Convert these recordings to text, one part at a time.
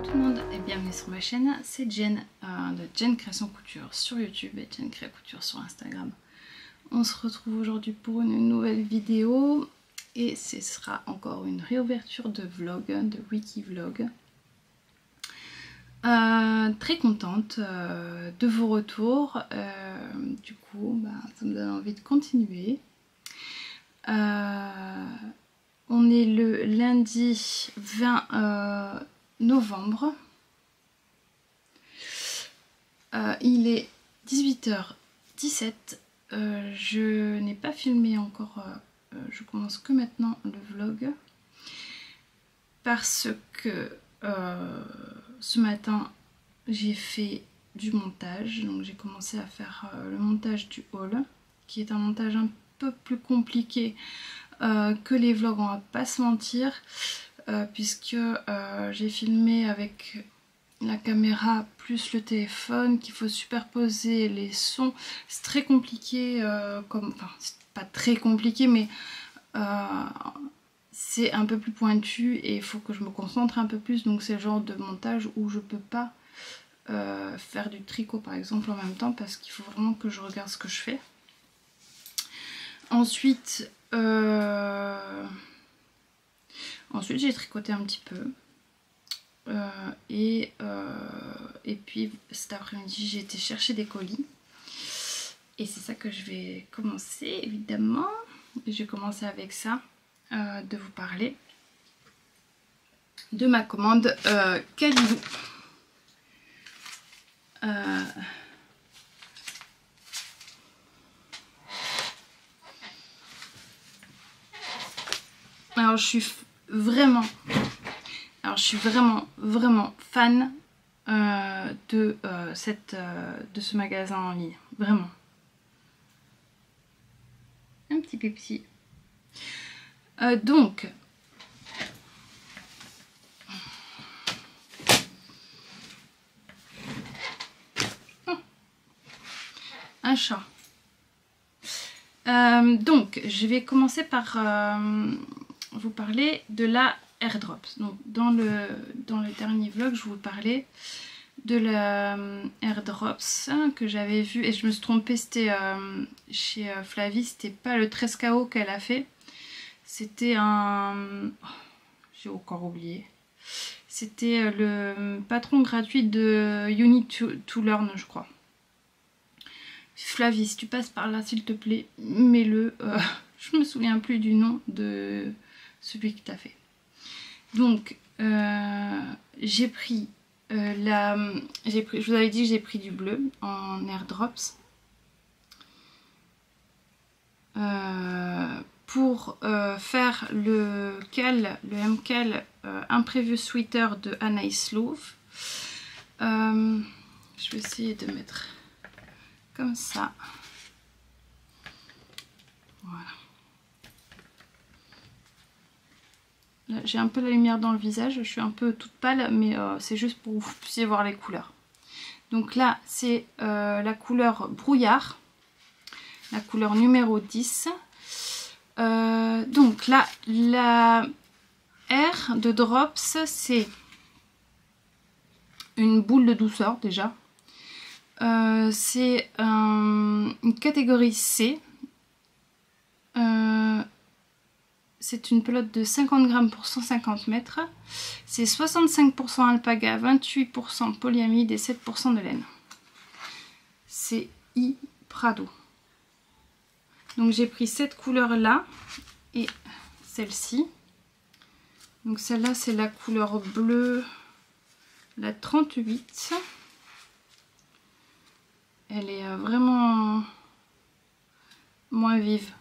tout le monde et bienvenue sur ma chaîne, c'est Jen de Jen Création Couture sur YouTube et Jen Créa Couture sur Instagram. On se retrouve aujourd'hui pour une nouvelle vidéo et ce sera encore une réouverture de vlog, de wiki vlog. Très contente de vos retours, du coup ça me donne envie de continuer. On est le lundi 20 novembre. Il est 18h17. Je n'ai pas filmé encore. Je commence que maintenant le vlog. Parce que ce matin, j'ai fait du montage. Donc j'ai commencé à faire le montage du haul, qui est un montage un peu plus compliqué que les vlogs, on va pas se mentir, puisque j'ai filmé avec la caméra plus le téléphone, qu'il faut superposer les sons. C'est très compliqué, enfin c'est pas très compliqué, mais c'est un peu plus pointu et il faut que je me concentre un peu plus. Donc c'est le genre de montage où je peux pas faire du tricot par exemple en même temps, parce qu'il faut vraiment que je regarde ce que je fais. Ensuite j'ai tricoté un petit peu et puis cet après-midi j'ai été chercher des colis et c'est ça que je vais commencer évidemment. Je vais commencer avec ça, de vous parler de ma commande Kalidou. Alors je suis vraiment fan de ce magasin en ligne, vraiment. Un petit Pepsi. Donc un chat. Donc je vais commencer par vous parler de la airdrops. Donc dans le dernier vlog je vous parlais de la airdrops que j'avais vue et je me suis trompée, c'était chez Flavie, c'était pas le 13KO qu'elle a fait, c'était un... Oh, j'ai encore oublié. C'était le patron gratuit de You Need to Learn, je crois. Flavie, si tu passes par là s'il te plaît, mets-le. Je me souviens plus du nom de celui que tu as fait. Donc j'ai pris je vous avais dit que j'ai pris du bleu en airdrops pour faire le MKAL Imprévu Sweater de Anaïs Louvre. Je vais essayer de mettre comme ça, voilà. J'ai un peu la lumière dans le visage, je suis un peu toute pâle, mais c'est juste pour que vous puissiez voir les couleurs. Donc là, c'est la couleur brouillard, la couleur numéro 10. Donc là, la R de Drops, c'est une boule de douceur déjà. C'est une catégorie C. C'est une pelote de 50 grammes pour 150 mètres. C'est 65% alpaga, 28% polyamide et 7% de laine. C'est I Prado. Donc j'ai pris cette couleur là et celle-ci. Donc celle-là c'est la couleur bleue, la 38. Elle est vraiment moins vive.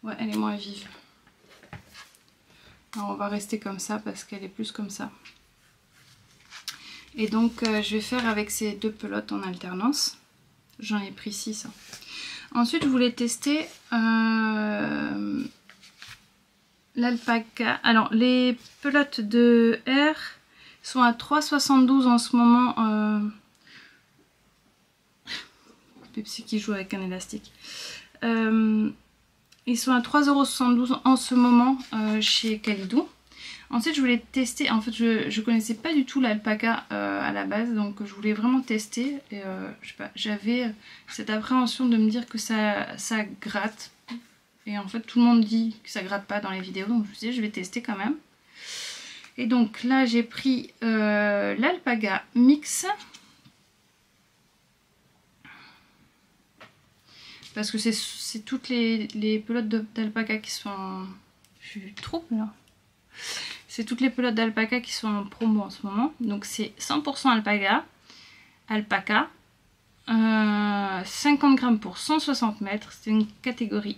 Ouais, elle est moins vive. Alors on va rester comme ça parce qu'elle est plus comme ça. Et donc je vais faire avec ces deux pelotes en alternance. J'en ai pris 6. Ensuite je voulais tester l'alpaca. Alors les pelotes de R sont à 3,72 en ce moment. Pepsi qui joue avec un élastique. Ils sont à 3,72 € en ce moment chez Kalidou. Ensuite je voulais tester, en fait je connaissais pas du tout l'alpaca à la base, donc je voulais vraiment tester. Et je sais pas, j'avais cette appréhension de me dire que ça gratte. Et en fait tout le monde dit que ça gratte pas dans les vidéos, donc je me suis dit je vais tester quand même. Et donc là j'ai pris l'alpaga mix. Parce que c'est toutes les pelotes d'alpaca qui sont... Je suis trop là. C'est toutes les pelotes d'alpaca qui sont en promo en ce moment. Donc c'est 100% alpaca. 50 grammes pour 160 mètres. C'est une catégorie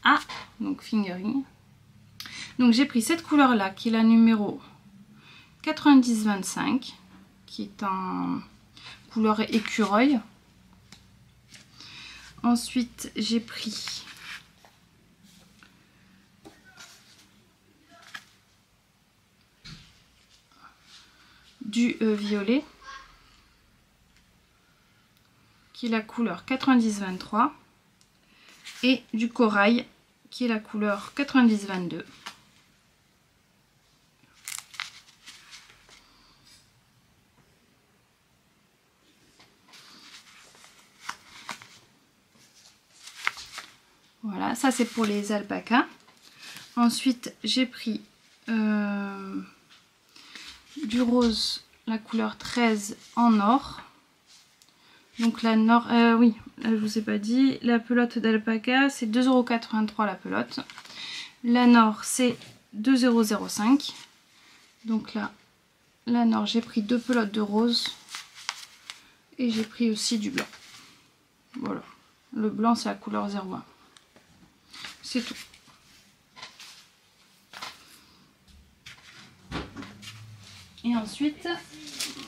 A, donc fingering. Donc j'ai pris cette couleur là, qui est la numéro 90-25, qui est en couleur écureuil. Ensuite j'ai pris du violet, qui est la couleur 90-23, et du corail, qui est la couleur 90-22. Voilà, ça c'est pour les alpacas. Ensuite j'ai pris du rose, la couleur 13 en or. Donc la nord, oui, là, je vous ai pas dit, la pelote d'alpaca c'est 2,83 € la pelote. La nord c'est 2,005 €. Donc là, la nord, j'ai pris 2 pelotes de rose et j'ai pris aussi du blanc. Voilà, le blanc c'est la couleur 01. C'est tout. Et ensuite,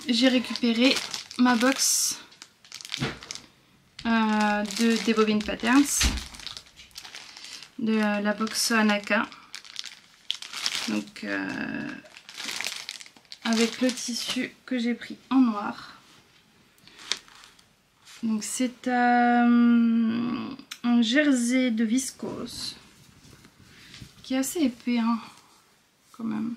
j'ai récupéré ma box des Bobbin Patterns, de la box Anaka. Donc, avec le tissu que j'ai pris en noir. Donc, c'est un jersey de viscose qui est assez épais, hein, quand même.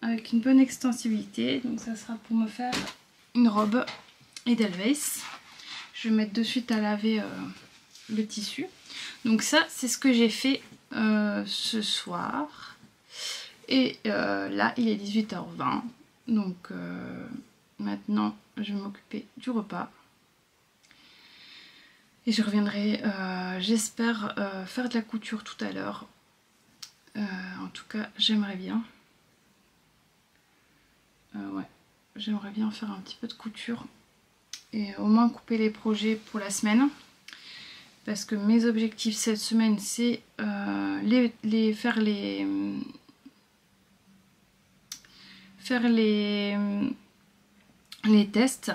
Avec une bonne extensibilité, donc ça sera pour me faire une robe Edelweiss. Je vais mettre de suite à laver le tissu. Donc ça c'est ce que j'ai fait ce soir. Et là il est 18h20, donc maintenant je vais m'occuper du repas. Et je reviendrai, j'espère, faire de la couture tout à l'heure. En tout cas j'aimerais bien. Ouais, j'aimerais bien faire un petit peu de couture et au moins couper les projets pour la semaine, parce que mes objectifs cette semaine c'est faire les tests,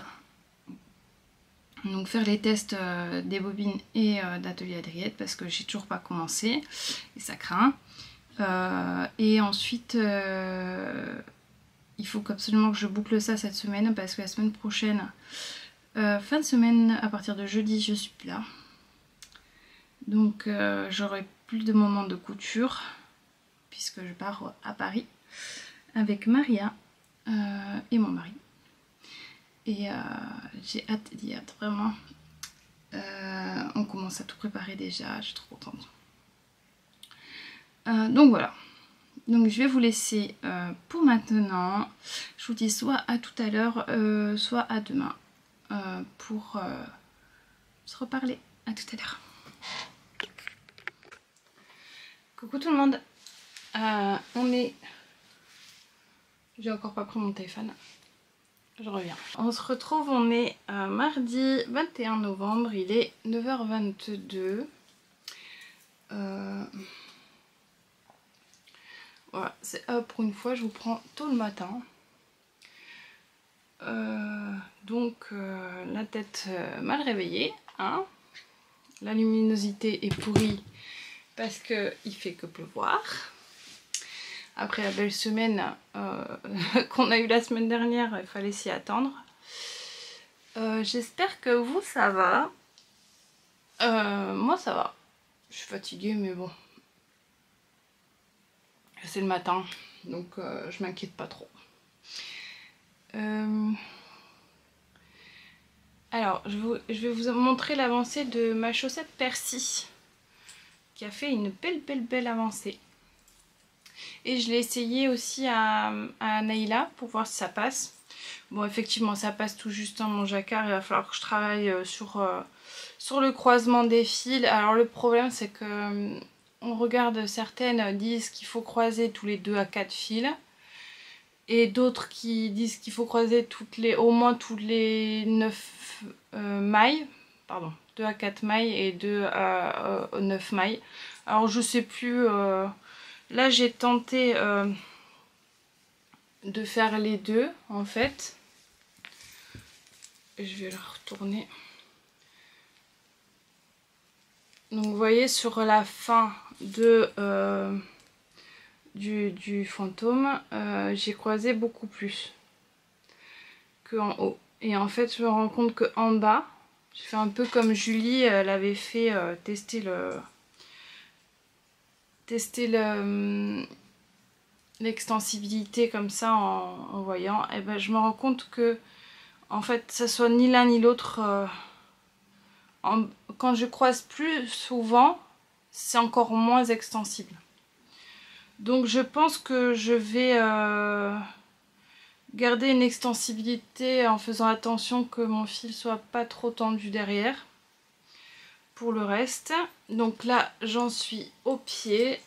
donc faire les tests des bobines et d'Atelier Adriette, parce que j'ai toujours pas commencé et ça craint. Et ensuite il faut absolument que je boucle ça cette semaine, parce que la semaine prochaine, fin de semaine, à partir de jeudi, je suis plus là. Donc j'aurai plus de moments de couture, puisque je pars à Paris avec Maria et mon mari. Et j'ai hâte d'y être, vraiment. On commence à tout préparer déjà, je suis trop contente. Donc voilà. Donc je vais vous laisser pour maintenant. Je vous dis soit à tout à l'heure, soit à demain pour se reparler. À tout à l'heure. Coucou tout le monde. On est... J'ai encore pas pris mon téléphone. Je reviens. On se retrouve, on est mardi 21 novembre. Il est 9h22. Voilà, c'est pour une fois, je vous prends tôt le matin. Donc la tête mal réveillée, hein. La luminosité est pourrie parce qu'il fait que pleuvoir. Après la belle semaine qu'on a eu la semaine dernière, il fallait s'y attendre. J'espère que vous ça va. Moi ça va. Je suis fatiguée mais bon. C'est le matin, donc je m'inquiète pas trop. Alors, je vais vous montrer l'avancée de ma chaussette Percy, qui a fait une belle avancée. Et je l'ai essayé aussi à Naïla pour voir si ça passe. Bon, effectivement, ça passe tout juste dans mon jacquard. Il va falloir que je travaille sur le croisement des fils. Alors, le problème, c'est que on regarde, certaines disent qu'il faut croiser tous les 2 à 4 fils. Et d'autres qui disent qu'il faut croiser au moins toutes les 9 mailles. Pardon, 2 à 4 mailles et 2 à 9 mailles. Alors, je sais plus... Là, j'ai tenté de faire les 2, en fait. Je vais la retourner. Donc, vous voyez, sur la fin du fantôme, j'ai croisé beaucoup plus qu'en haut. Et en fait, je me rends compte qu'en bas, j'ai fait un peu comme Julie, elle avait fait tester l'extensibilité comme ça en voyant. Et ben, je me rends compte que en fait, ça soit ni l'un ni l'autre. Quand je croise plus souvent, c'est encore moins extensible. Donc je pense que je vais garder une extensibilité en faisant attention que mon fil soit pas trop tendu derrière. Pour le reste, donc là j'en suis au pied.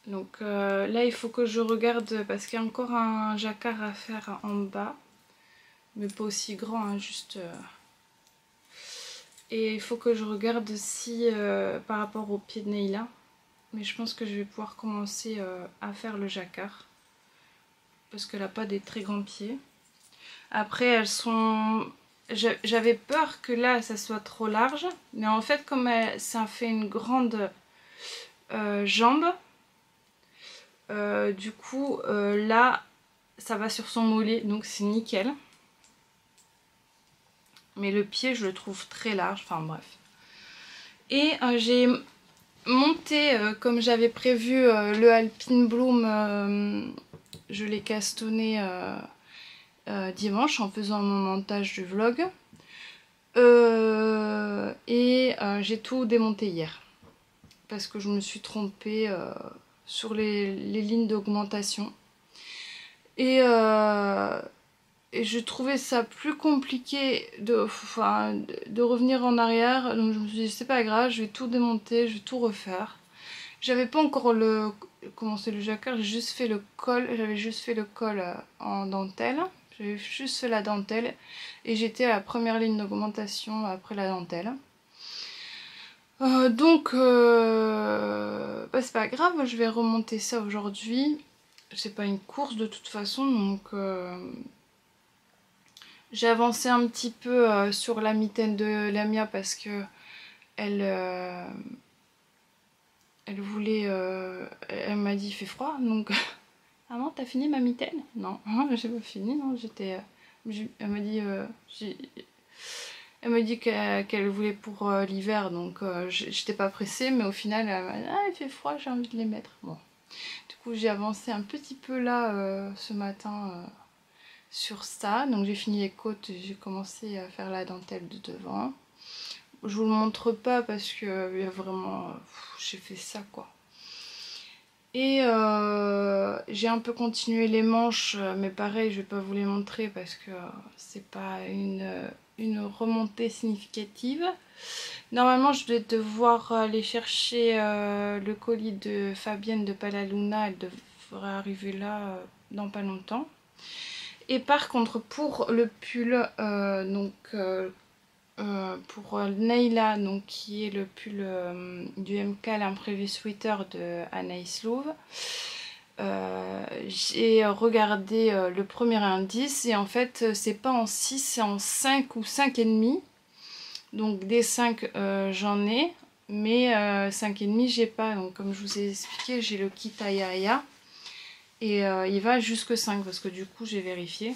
Donc là il faut que je regarde parce qu'il y a encore un jacquard à faire en bas. Mais pas aussi grand, hein, juste... Et il faut que je regarde si par rapport au pied de Naïla. Mais je pense que je vais pouvoir commencer à faire le jacquard. Parce qu'elle n'a pas des très grands pieds. Après elles sont... J'avais peur que là ça soit trop large. Mais en fait comme ça fait une grande jambe. Du coup là ça va sur son mollet. Donc c'est nickel. Mais le pied je le trouve très large, enfin bref. Et j'ai monté comme j'avais prévu le Alpine Bloom, je l'ai castonné dimanche en faisant mon montage du vlog. Et j'ai tout démonté hier. Parce que je me suis trompée sur les lignes d'augmentation. Et je trouvais ça plus compliqué de revenir en arrière. Donc je me suis dit c'est pas grave, je vais tout démonter, je vais tout refaire. J'avais pas encore commencé le jacquard, j'ai juste fait le col. J'avais juste fait le col en dentelle. J'avais juste fait la dentelle. Et j'étais à la première ligne d'augmentation après la dentelle. Donc bah, c'est pas grave, je vais remonter ça aujourd'hui. C'est pas une course de toute façon, donc... J'ai avancé un petit peu sur la mitaine de Lamia parce que elle voulait... elle m'a dit il fait froid, donc... Maman, t'as fini ma mitaine? Non, j'ai pas fini, non, j'étais... elle m'a dit... elle m'a dit qu'elle voulait pour l'hiver, donc j'étais pas pressée, mais au final, elle m'a dit ah, il fait froid, j'ai envie de les mettre. Bon, du coup, j'ai avancé un petit peu là ce matin... sur ça, donc j'ai fini les côtes, j'ai commencé à faire la dentelle de devant. Je vous le montre pas parce que il y a vraiment j'ai fait ça quoi. Et j'ai un peu continué les manches, mais pareil je vais pas vous les montrer parce que c'est pas une remontée significative. Normalement je vais devoir aller chercher le colis de Fabienne de Palaluna, elle devrait arriver là dans pas longtemps. Et par contre pour le pull pour Naïla, donc qui est le pull du MK l'imprévu sweater de Anaïs Louve, j'ai regardé le premier indice et en fait c'est pas en 6, c'est en 5 ou 5,5. Donc des 5 j'en ai, mais 5,5 j'ai pas. Donc comme je vous ai expliqué, j'ai le kit Ayaya. Et il va jusque 5 parce que du coup j'ai vérifié.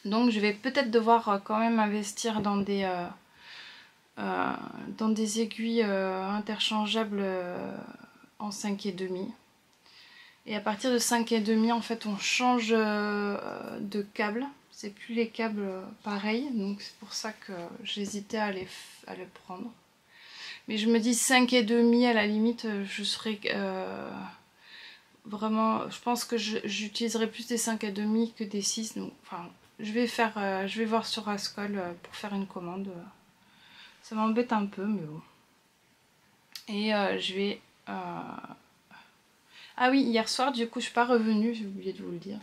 Donc je vais peut-être devoir quand même investir dans des dans des aiguilles interchangeables en 5,5. Et à partir de 5,5 en fait on change de câble. C'est plus les câbles pareils, donc c'est pour ça que j'hésitais à les prendre. Mais je me dis 5,5 à la limite, je serais vraiment... Je pense que j'utiliserai plus des 5,5 que des 6. Donc, enfin, je vais voir sur Ascol pour faire une commande. Ça m'embête un peu, mais bon. Et je vais... Ah oui, hier soir, du coup, je suis pas revenue, j'ai oublié de vous le dire.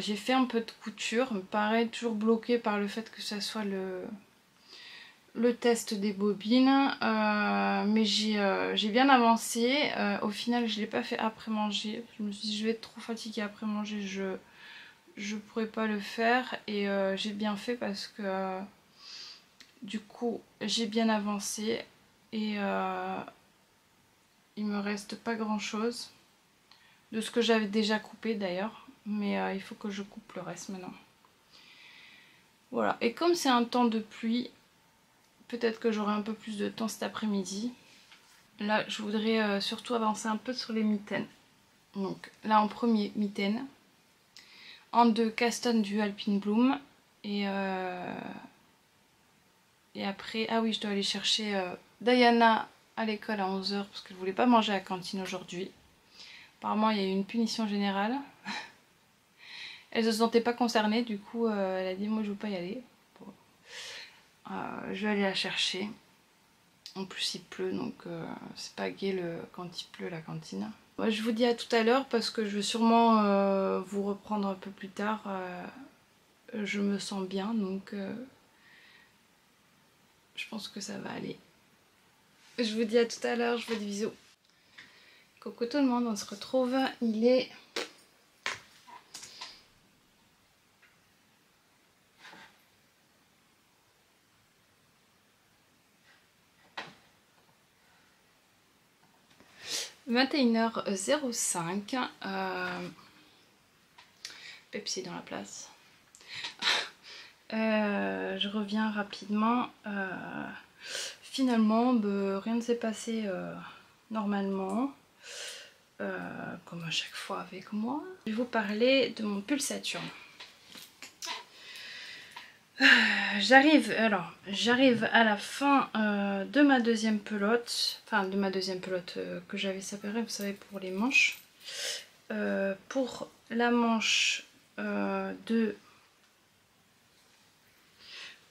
J'ai fait un peu de couture, pareil, toujours bloquée par le fait que ça soit le test des bobines. Mais j'ai bien avancé. Au final, je l'ai pas fait après manger. Je me suis dit, je vais être trop fatiguée après manger, je pourrais pas le faire. Et j'ai bien fait parce que du coup, j'ai bien avancé. Et il me reste pas grand chose. De ce que j'avais déjà coupé d'ailleurs, mais il faut que je coupe le reste maintenant. Voilà, et comme c'est un temps de pluie, peut-être que j'aurai un peu plus de temps cet après-midi. Là, je voudrais surtout avancer un peu sur les mitaines. Donc là, en premier, mitaine. En deux, Caston du Alpine Bloom. Et après, ah oui, je dois aller chercher Diana à l'école à 11 h parce qu'elle voulait pas manger à la cantine aujourd'hui. Apparemment, il y a eu une punition générale. Elle se sentait pas concernée, du coup, elle a dit moi je veux pas y aller. Bon. Je vais aller la chercher. En plus, il pleut, donc c'est pas gai quand il pleut la cantine. Moi, je vous dis à tout à l'heure parce que je vais sûrement vous reprendre un peu plus tard. Je me sens bien, donc je pense que ça va aller. Je vous dis à tout à l'heure, je vous dis bisous. Coucou tout le monde, on se retrouve. Il est 21h05. Pepsi dans la place. Je reviens rapidement. Finalement, rien ne s'est passé normalement. Comme à chaque fois avec moi. Je vais vous parler de mon pull Saturn. J'arrive à la fin de ma deuxième pelote. Enfin, de ma deuxième pelote que j'avais séparée, vous savez, pour les manches. Pour la manche de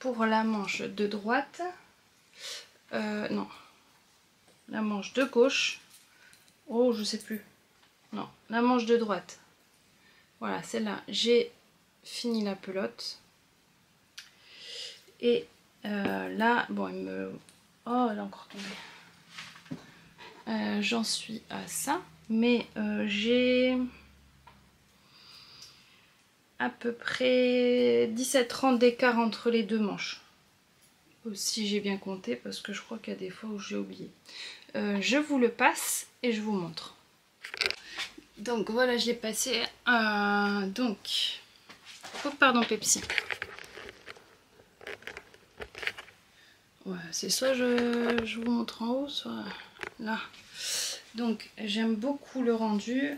droite. Non. La manche de gauche. Oh, je sais plus. Non, la manche de droite. Voilà, celle-là, j'ai fini la pelote. Et là, bon, il me... Oh, elle a encore tombé. J'en suis à ça. Mais j'ai à peu près 17 rangs d'écart entre les deux manches. Si j'ai bien compté, parce que je crois qu'il y a des fois où j'ai oublié. Je vous le passe et je vous montre. Donc voilà, je l'ai passé. Donc, oh, pardon Pepsi. Ouais, c'est soit je vous montre en haut, soit là. Donc j'aime beaucoup le rendu.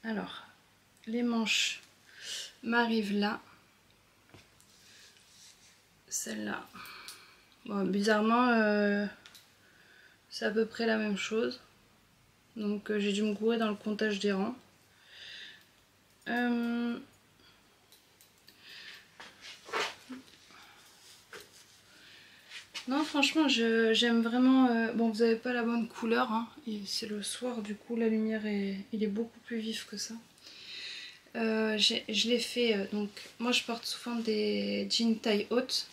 Alors, les manches m'arrivent là. Celle-là. Bon, bizarrement, c'est à peu près la même chose. Donc j'ai dû me gourer dans le comptage des rangs. Non, franchement, j'aime vraiment... bon, vous n'avez pas la bonne couleur, hein, c'est le soir, du coup, la lumière, il est beaucoup plus vif que ça. Je l'ai fait, donc, moi je porte souvent des jeans taille haute,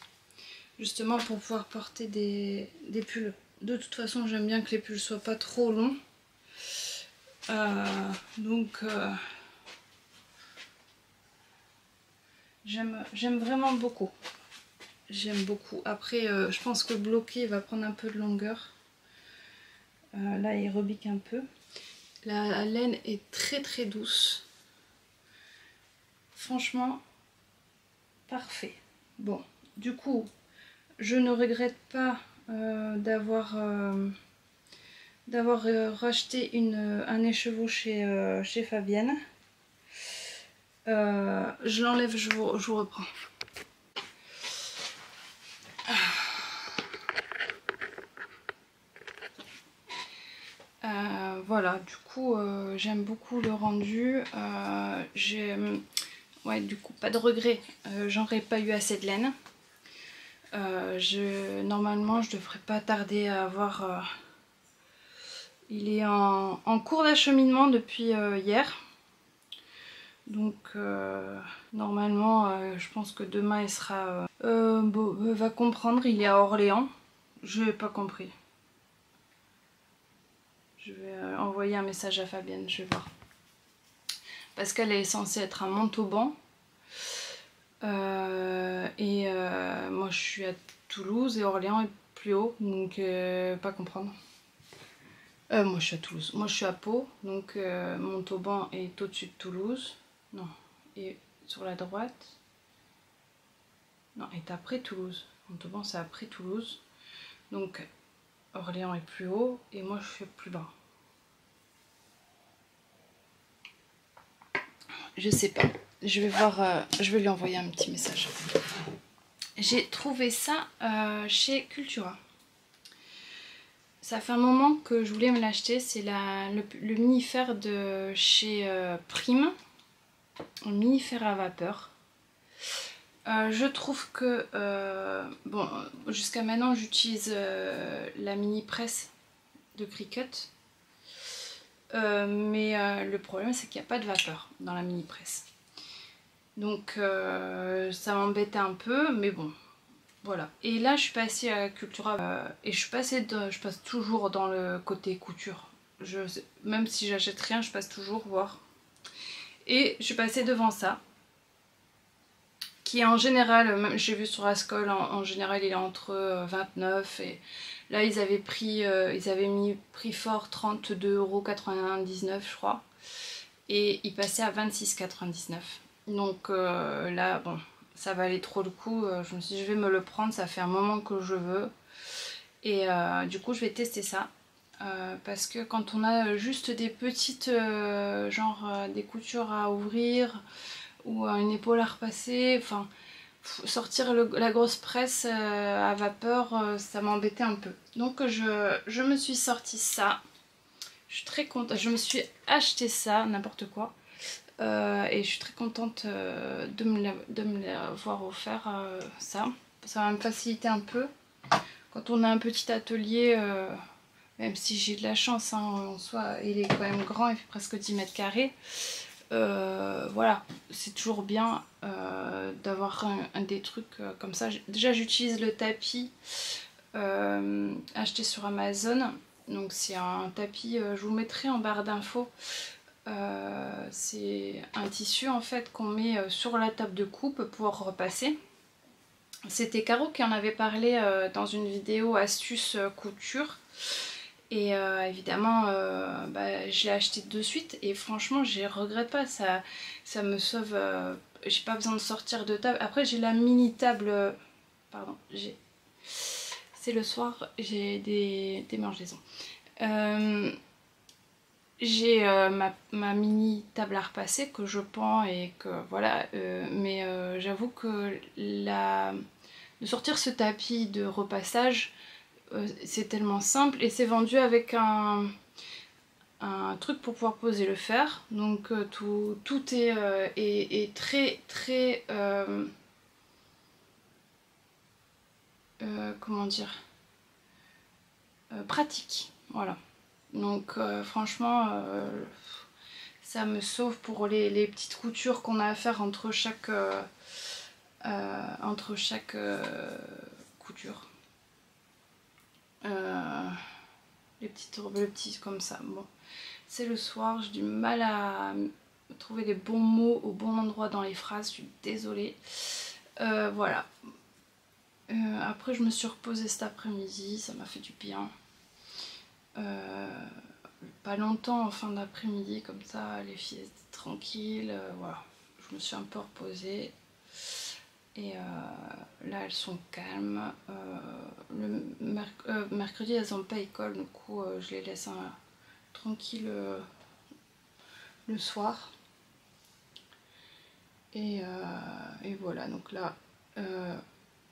justement pour pouvoir porter des pulls. De toute façon, j'aime bien que les pulls soient pas trop longs. Donc, j'aime vraiment beaucoup. J'aime beaucoup. Après, je pense que bloqué va prendre un peu de longueur. Là, il rebique un peu. La laine est très très douce. Franchement, parfait. Bon, du coup, je ne regrette pas d'avoir racheté un écheveau chez Fabienne. Je l'enlève, je vous reprends. Voilà, du coup, j'aime beaucoup le rendu. Ouais, du coup, pas de regret. J'aurais pas eu assez de laine. Normalement, je devrais pas tarder à avoir... il est en cours d'acheminement depuis hier. Donc, normalement, je pense que demain, il sera... va comprendre, il est à Orléans. Je n'ai pas compris. Je vais envoyer un message à Fabienne, je vais voir. Parce qu'elle est censée être à Montauban. Moi je suis à Toulouse et Orléans est plus haut, donc pas comprendre. Moi je suis à Toulouse. Moi je suis à Pau, donc Montauban est au-dessus de Toulouse. Non, et sur la droite. Non, est après Toulouse. Montauban c'est après Toulouse. Donc Orléans est plus haut et moi je suis plus bas. Je sais pas. Je vais voir, je vais lui envoyer un petit message. J'ai trouvé ça chez Cultura. Ça fait un moment que je voulais me l'acheter. C'est le mini-fer de chez Prime. Un mini-fer à vapeur. Je trouve que... bon, jusqu'à maintenant, j'utilise la mini-presse de Cricut. Mais le problème, c'est qu'il n'y a pas de vapeur dans la mini-presse. Donc ça m'embêtait un peu, mais bon, voilà. Et là je suis passée à Cultura et je passe toujours dans le côté couture. Même si j'achète rien, je passe toujours voir. Et je suis passée devant ça, qui est en général, même j'ai vu sur Ascol, en général il est entre 29 et là ils avaient mis prix fort 32,99 € je crois. Et il passait à 26,99 €. Donc là, bon, ça valait trop le coup. Je me suis dit, je vais me le prendre, ça fait un moment que je veux. Et du coup, je vais tester ça. Parce que quand on a juste des petites, des coutures à ouvrir ou une épaule à repasser, enfin, sortir la grosse presse à vapeur, ça m'embêtait un peu. Donc je me suis sorti ça. Je suis très contente. Je me suis acheté ça, n'importe quoi. Et je suis très contente de me l'avoir offert ça. Ça va me faciliter un peu. Quand on a un petit atelier, même si j'ai de la chance, hein, en soi, il est quand même grand, il fait presque 10 mètres carrés. Voilà, c'est toujours bien d'avoir des trucs comme ça. Déjà, j'utilise le tapis acheté sur Amazon. Donc c'est un tapis, je vous mettrai en barre d'infos. C'est un tissu en fait qu'on met sur la table de coupe pour repasser. C'était Caro qui en avait parlé dans une vidéo astuce couture. Et évidemment, je l'ai acheté de suite et franchement, je regrette pas. Ça me sauve. J'ai pas besoin de sortir de table. Après, j'ai la mini table. Pardon, c'est le soir, j'ai des démangeaisons. J'ai ma mini table à repasser que je pends et que voilà, mais j'avoue que de sortir ce tapis de repassage, c'est tellement simple et c'est vendu avec un truc pour pouvoir poser le fer. Donc tout est très très comment dire, pratique, voilà. Donc franchement ça me sauve pour les petites coutures qu'on a à faire entre chaque couture. Les petits comme ça. Bon, c'est le soir, j'ai du mal à trouver les bons mots au bon endroit dans les phrases, je suis désolée. Voilà. Après je me suis reposée cet après-midi, ça m'a fait du bien. Pas longtemps en fin d'après-midi comme ça, les filles étaient tranquilles, voilà. Je me suis un peu reposée Et là elles sont calmes. Mercredi elles n'ont pas école, du coup je les laisse tranquilles le soir. Et voilà, donc là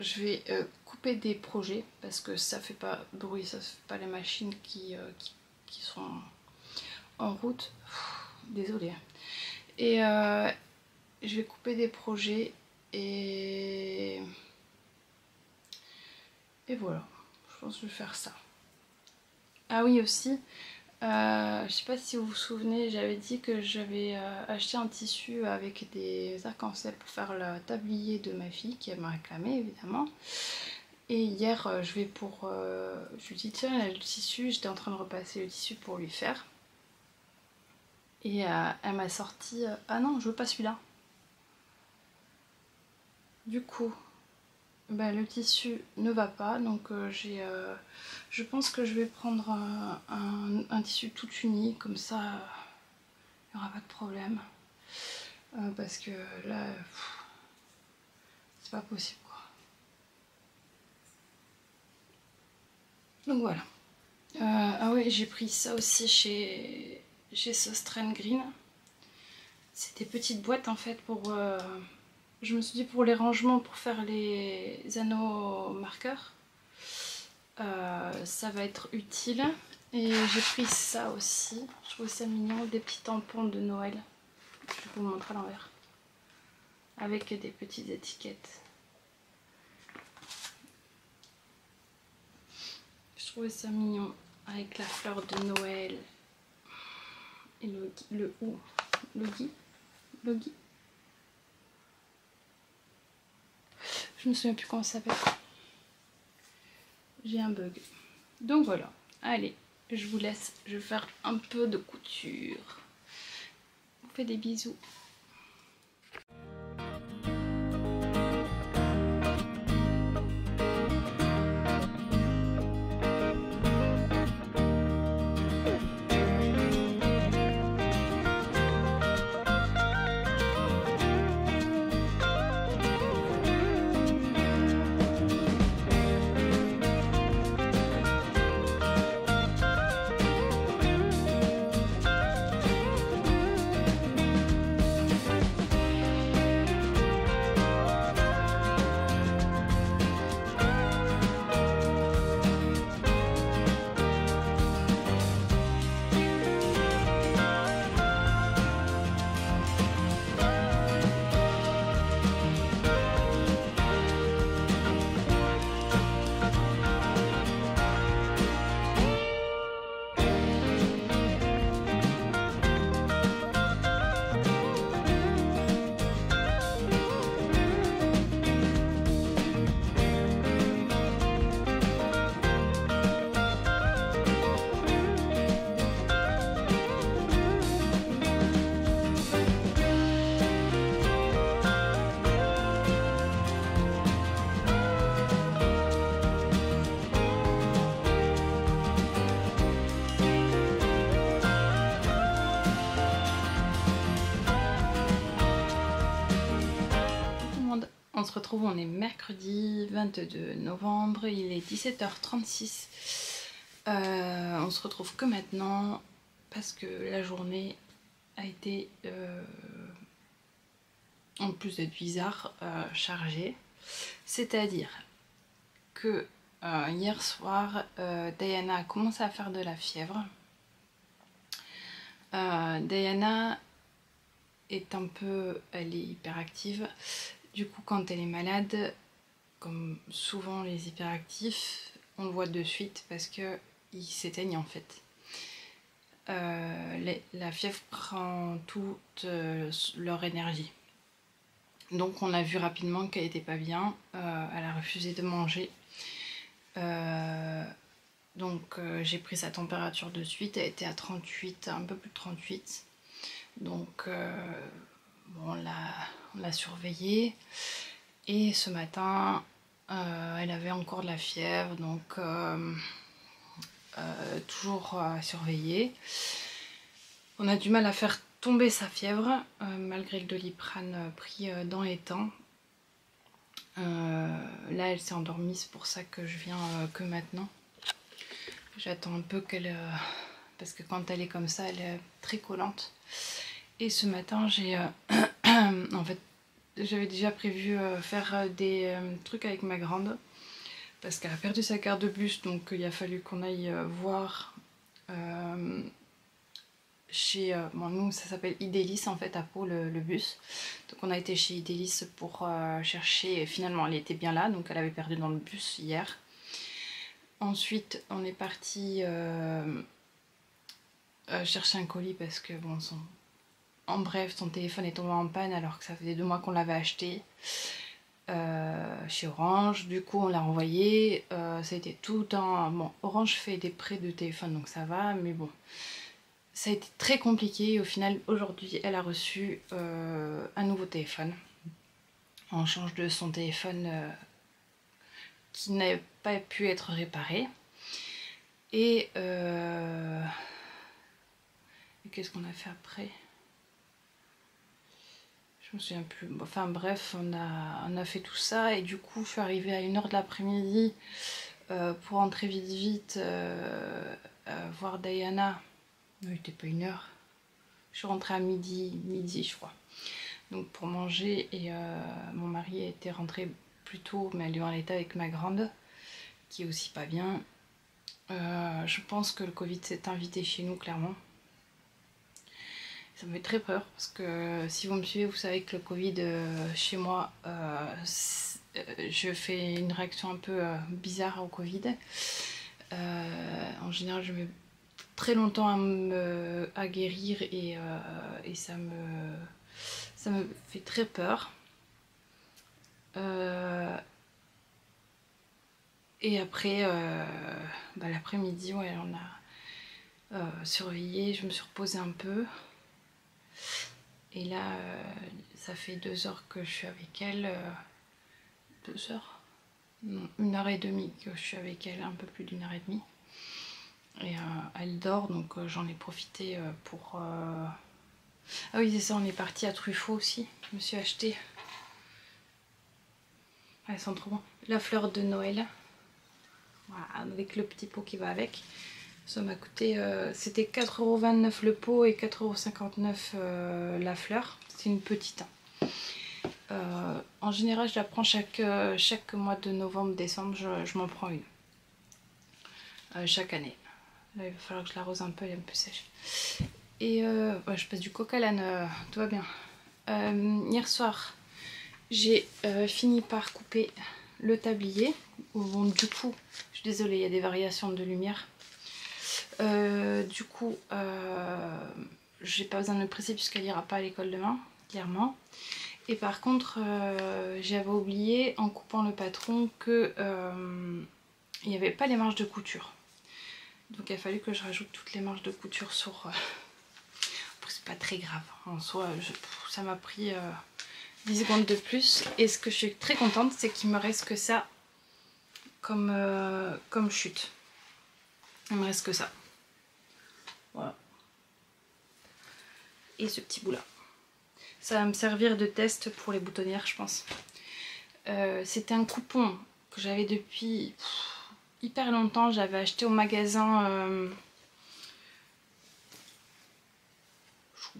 je vais couper des projets parce que ça fait pas bruit, ça fait pas les machines qui sont en route. Désolée. Et je vais couper des projets et voilà, je pense que je vais faire ça. Ah oui aussi, je sais pas si vous vous souvenez, j'avais dit que j'avais acheté un tissu avec des arcs-en-ciel pour faire le tablier de ma fille qui m'a réclamé évidemment. Et hier je lui dis tiens le tissu, j'étais en train de repasser le tissu pour lui faire. Et elle m'a sorti ah non je veux pas celui-là. Du coup le tissu ne va pas, donc je pense que je vais prendre un tissu tout uni, comme ça il n'y aura pas de problème. Parce que là, c'est pas possible quoi. Donc voilà. Ah oui, j'ai pris ça aussi chez Sostrain Green. C'est des petites boîtes en fait pour... je me suis dit pour les rangements, pour faire les anneaux marqueurs. Ça va être utile. Et j'ai pris ça aussi. Je trouve ça mignon, des petits tampons de Noël. Je vais vous montrer à l'envers. Avec des petites étiquettes. Je trouvais ça mignon. Avec la fleur de Noël. Et le Logi. Je me souviens plus comment ça s'appelle. J'ai un bug. Donc voilà. Allez, je vous laisse. Je vais faire un peu de couture. Je vous fais des bisous. On se retrouve, on est mercredi 22 novembre, il est 17h36. On se retrouve que maintenant parce que la journée a été, en plus d'être bizarre, chargée. C'est-à-dire que hier soir, Diana a commencé à faire de la fièvre. Diana est elle est hyperactive. Du coup, quand elle est malade, comme souvent les hyperactifs, on le voit de suite parce qu'ils s'éteignent en fait. La fièvre prend toute leur énergie. Donc on a vu rapidement qu'elle n'était pas bien, elle a refusé de manger. Donc j'ai pris sa température de suite, elle était à 38, un peu plus de 38. Donc bon, on l'a surveillée. Et ce matin, elle avait encore de la fièvre, donc toujours à surveiller. On a du mal à faire tomber sa fièvre, malgré le Doliprane pris dans les temps. Là elle s'est endormie, c'est pour ça que je viens que maintenant. J'attends un peu qu'elle... parce que quand elle est comme ça, elle est très collante. Et ce matin, j'ai... en fait, j'avais déjà prévu faire des trucs avec ma grande. Parce qu'elle a perdu sa carte de bus, donc il a fallu qu'on aille voir chez... bon, nous, ça s'appelle Idélis, en fait, à Pau, le bus. Donc on a été chez Idélis pour chercher, et finalement, elle était bien là, donc elle avait perdu dans le bus hier. Ensuite, on est parti chercher un colis parce que, bon, en bref, son téléphone est tombé en panne alors que ça faisait 2 mois qu'on l'avait acheté chez Orange. Du coup, on l'a renvoyé. Ça a été tout un... Bon, Orange fait des prêts de téléphone, donc ça va, mais bon, ça a été très compliqué. Au final, aujourd'hui, elle a reçu un nouveau téléphone en change de son téléphone qui n'avait pas pu être réparé. Et qu'est-ce qu'on a fait après? Je me souviens plus. Enfin bref, on a fait tout ça et du coup je suis arrivée à 1h de l'après-midi pour rentrer vite voir Diana. Non, il n'était pas 1h. Je suis rentrée à midi je crois. Donc pour manger et mon mari était rentré plus tôt, mais elle était avec ma grande qui est aussi pas bien. Je pense que le Covid s'est invité chez nous clairement. Ça me fait très peur parce que si vous me suivez, vous savez que le Covid chez moi, je fais une réaction un peu bizarre au Covid. En général, je mets très longtemps à guérir et ça me fait très peur. Et après, l'après-midi, ouais, on a surveillé, je me suis reposée un peu. Et là, ça fait 2 heures que je suis avec elle. 2 heures? Non, 1h30 que je suis avec elle, un peu plus d'1h30. Et elle dort, donc j'en ai profité pour... Ah oui, c'est ça, on est parti à Truffaut aussi. Je me suis acheté... Elles sont trop bonnes. La fleur de Noël. Voilà, avec le petit pot qui va avec. Ça m'a coûté... c'était 4,29 € le pot et 4,59 € la fleur. C'est une petite. En général, je la prends chaque mois de novembre, décembre, je m'en prends une. Chaque année. Là, il va falloir que je l'arrose un peu, elle est un peu sèche. Et ouais, je passe du coq à l'âne, tout va bien. Hier soir, j'ai fini par couper le tablier. Bon, du coup, je suis désolée, il y a des variations de lumière. Du coup, j'ai pas besoin de le presser puisqu'elle ira pas à l'école demain, clairement. Et par contre, j'avais oublié en coupant le patron que il n'y avait pas les marges de couture. Donc il a fallu que je rajoute toutes les marges de couture sur... Après c'est pas très grave, en soi ça m'a pris 10 secondes de plus. Et ce que je suis très contente, c'est qu'il me reste que ça comme chute. Il me reste que ça. Voilà. Et ce petit bout là. Ça va me servir de test pour les boutonnières, je pense. C'était un coupon que j'avais depuis hyper longtemps. J'avais acheté au magasin...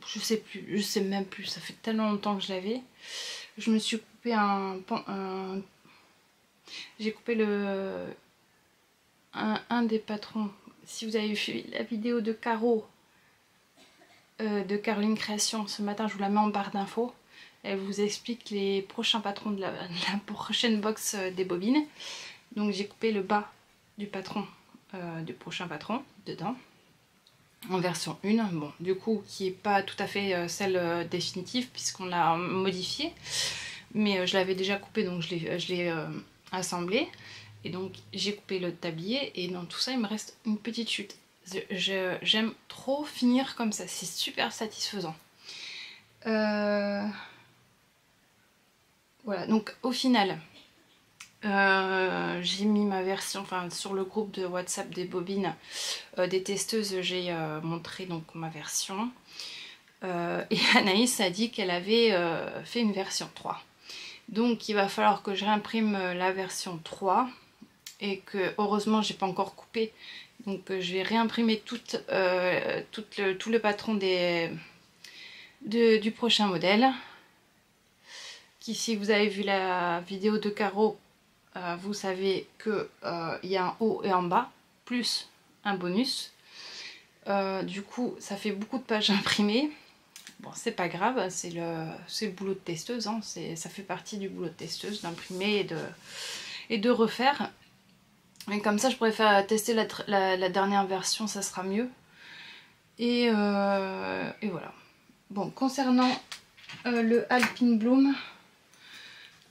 je sais plus, je sais même plus. Ça fait tellement longtemps que je l'avais. Je me suis coupé j'ai coupé un des patrons. Si vous avez vu la vidéo de Caro... de Caroline Création, ce matin je vous la mets en barre d'infos. Elle vous explique les prochains patrons de la prochaine box des bobines. Donc j'ai coupé le bas du patron, du prochain patron, dedans, en version 1. Bon, du coup, qui n'est pas tout à fait celle définitive, puisqu'on l'a modifiée. Mais je l'avais déjà coupé, donc je l'ai assemblé. Et donc j'ai coupé le tablier, et dans tout ça, il me reste une petite chute. J'aime trop finir comme ça, c'est super satisfaisant. Voilà, donc au final, j'ai mis ma version, enfin sur le groupe de WhatsApp des bobines des testeuses, j'ai montré donc ma version. Et Anaïs a dit qu'elle avait fait une version 3. Donc il va falloir que je réimprime la version 3 et que heureusement j'ai pas encore coupé. Donc je vais réimprimer tout le patron du prochain modèle. Qui, si vous avez vu la vidéo de Caro, vous savez qu'il y a un haut et un bas, plus un bonus. Du coup ça fait beaucoup de pages imprimées. Bon, c'est pas grave, c'est le boulot de testeuse, hein. Ça fait partie du boulot de testeuse d'imprimer et de refaire. Et comme ça je pourrais faire tester la dernière version, ça sera mieux. Et voilà. Bon, concernant le Alpine Bloom,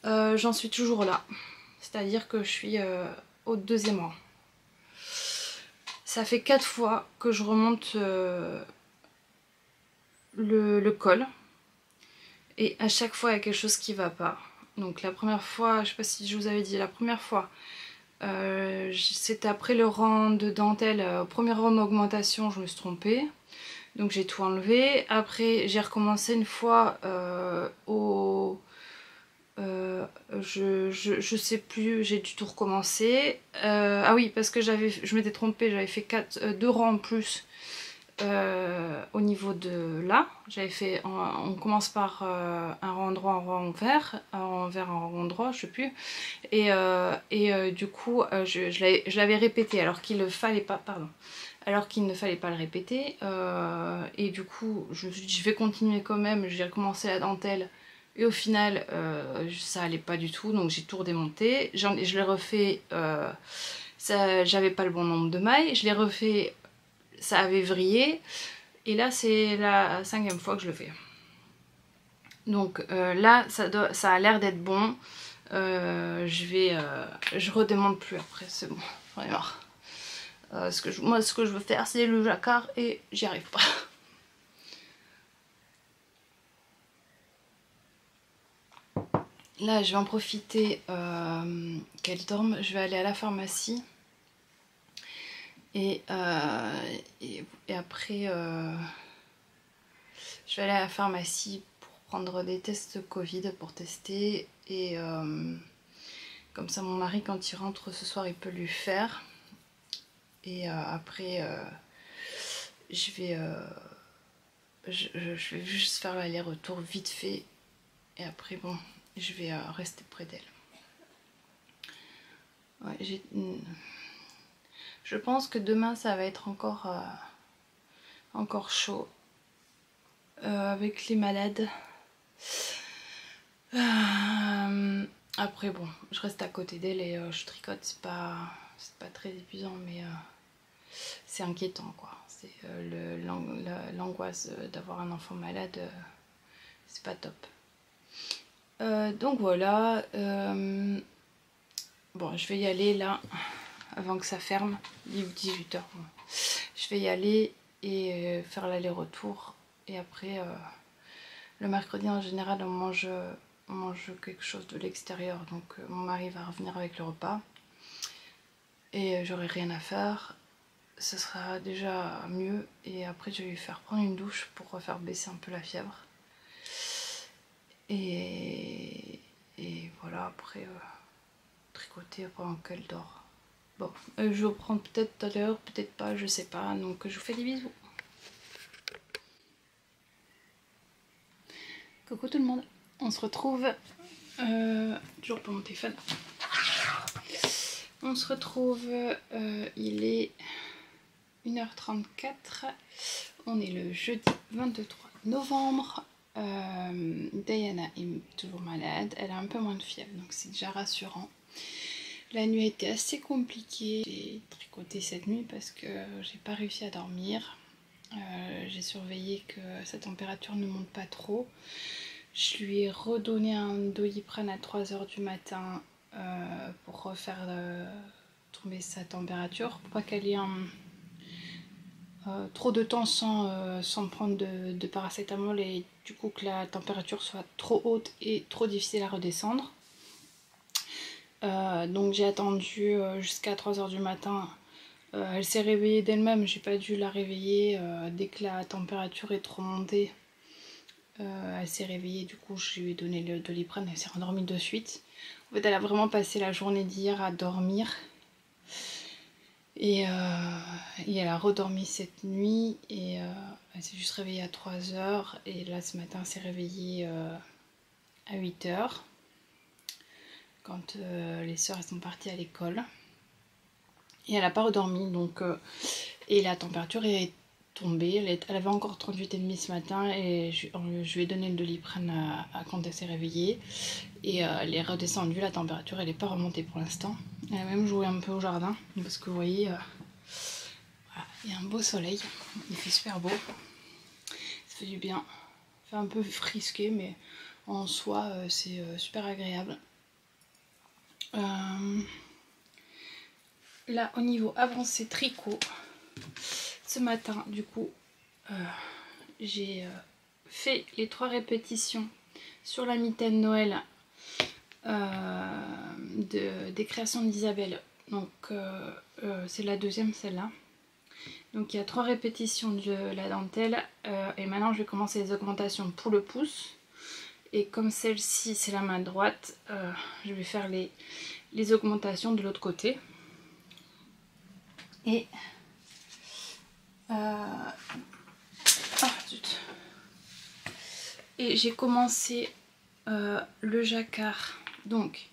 j'en suis toujours là. C'est-à-dire que je suis au 2e rang. Ça fait 4 fois que je remonte le col. Et à chaque fois il y a quelque chose qui va pas. Donc la première fois, je sais pas si je vous avais dit, la première fois c'était après le rang de dentelle, au premier rang d'augmentation, je me suis trompée. Donc j'ai tout enlevé. Après j'ai recommencé une fois je sais plus, j'ai du tout recommencer. Ah oui, parce que je m'étais trompée, j'avais fait 2 rangs en plus au niveau de là. J'avais fait, on commence par un rang droit, un rang vert, un rang vert, un rang droit, je sais plus. Et du coup, je l'avais répété alors qu'il ne fallait pas, pardon. Alors qu'il ne fallait pas le répéter. Et du coup, je me suis dit, je vais continuer quand même, j'ai recommencé la dentelle. Et au final, ça allait pas du tout, donc j'ai tout redémonté. Je l'ai refait, j'avais pas le bon nombre de mailles. Je l'ai refait, ça avait vrillé. Et là, c'est la 5e fois que je le fais. Donc là, ça a l'air d'être bon. Je redémonte plus après, c'est bon, j'en ai marre. Moi, ce que je veux faire, c'est le jacquard et j'y arrive pas. Là, je vais en profiter qu'elle dorme. Je vais aller à la pharmacie. Et après, je vais aller à la pharmacie pour prendre des tests Covid pour tester. Et comme ça, mon mari, quand il rentre ce soir, il peut lui faire. Et après, je vais juste faire l'aller-retour vite fait. Et après, bon, je vais rester près d'elle. Ouais, je pense que demain, ça va être encore chaud. Avec les malades. Après, bon, je reste à côté d'elle et je tricote. C'est pas très épuisant, mais c'est inquiétant, quoi. C'est l'angoisse d'avoir un enfant malade, c'est pas top. Donc voilà. Bon, je vais y aller là, avant que ça ferme, 18 h. Bon. Je vais y aller et faire l'aller-retour. Et après, le mercredi en général, on mange quelque chose de l'extérieur. Donc mon mari va revenir avec le repas. Et j'aurai rien à faire. Ce sera déjà mieux. Et après, je vais lui faire prendre une douche pour faire baisser un peu la fièvre. Et voilà, après, tricoter pendant qu'elle dort. Bon, je vous reprends peut-être tout à l'heure, peut-être pas, je sais pas. Donc je vous fais des bisous. Coucou tout le monde. On se retrouve... toujours pas mon téléphone. On se retrouve... il est 1h34. On est le jeudi 23 novembre. Diana est toujours malade. Elle a un peu moins de fièvre, donc c'est déjà rassurant. La nuit a été assez compliquée. J'ai tricoté cette nuit parce que j'ai pas réussi à dormir. J'ai surveillé que sa température ne monte pas trop. Je lui ai redonné un Doliprane à 3 h du matin pour refaire tomber sa température, pour pas qu'elle ait trop de temps sans prendre de paracétamol et du coup que la température soit trop haute et trop difficile à redescendre. Donc j'ai attendu jusqu'à 3 h du matin. Elle s'est réveillée d'elle-même, j'ai pas dû la réveiller dès que la température est trop montée. Elle s'est réveillée, du coup je lui ai donné le Doliprane, elle s'est rendormie de suite. En fait elle a vraiment passé la journée d'hier à dormir. Et elle a redormi cette nuit et elle s'est juste réveillée à 3 h. Et là ce matin elle s'est réveillée à 8 h quand les sœurs elles sont parties à l'école. Et elle n'a pas redormi donc et la température est tombée, elle avait encore 38,5 ce matin et je lui ai donné le Doliprane quand elle s'est réveillée et elle est redescendue, la température elle n'est pas remontée pour l'instant. Elle a même joué un peu au jardin parce que vous voyez voilà, il y a un beau soleil, il fait super beau, ça fait du bien, ça fait un peu frisqué mais en soi c'est super agréable. Là au niveau avancé tricot, ce matin du coup j'ai fait les 3 répétitions sur la mitaine Noël des créations d'Isabelle. Donc c'est la deuxième celle-là. Donc il y a 3 répétitions de la dentelle et maintenant je vais commencer les augmentations pour le pouce. Et comme celle-ci c'est la main droite, je vais faire les augmentations de l'autre côté. Et et j'ai commencé le jacquard. Donc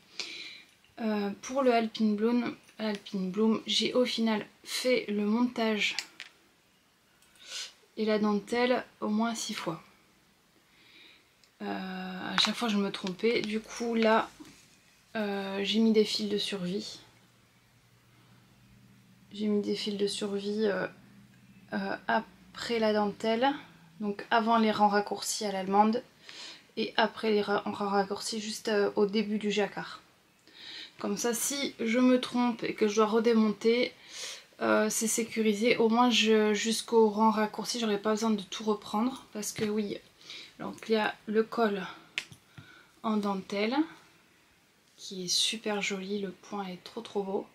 pour le Alpine Bloom, j'ai au final fait le montage et la dentelle au moins 6 fois. À chaque fois je me trompais. Du coup là j'ai mis des fils de survie. J'ai mis des fils de survie après la dentelle. Donc avant les rangs raccourcis à l'allemande et après les rangs raccourcis juste au début du jacquard. Comme ça si je me trompe et que je dois redémonter, c'est sécurisé. Au moins jusqu'au rang raccourci j'aurais pas besoin de tout reprendre. Parce que oui, donc il y a le col en dentelle qui est super joli, le point est trop beau.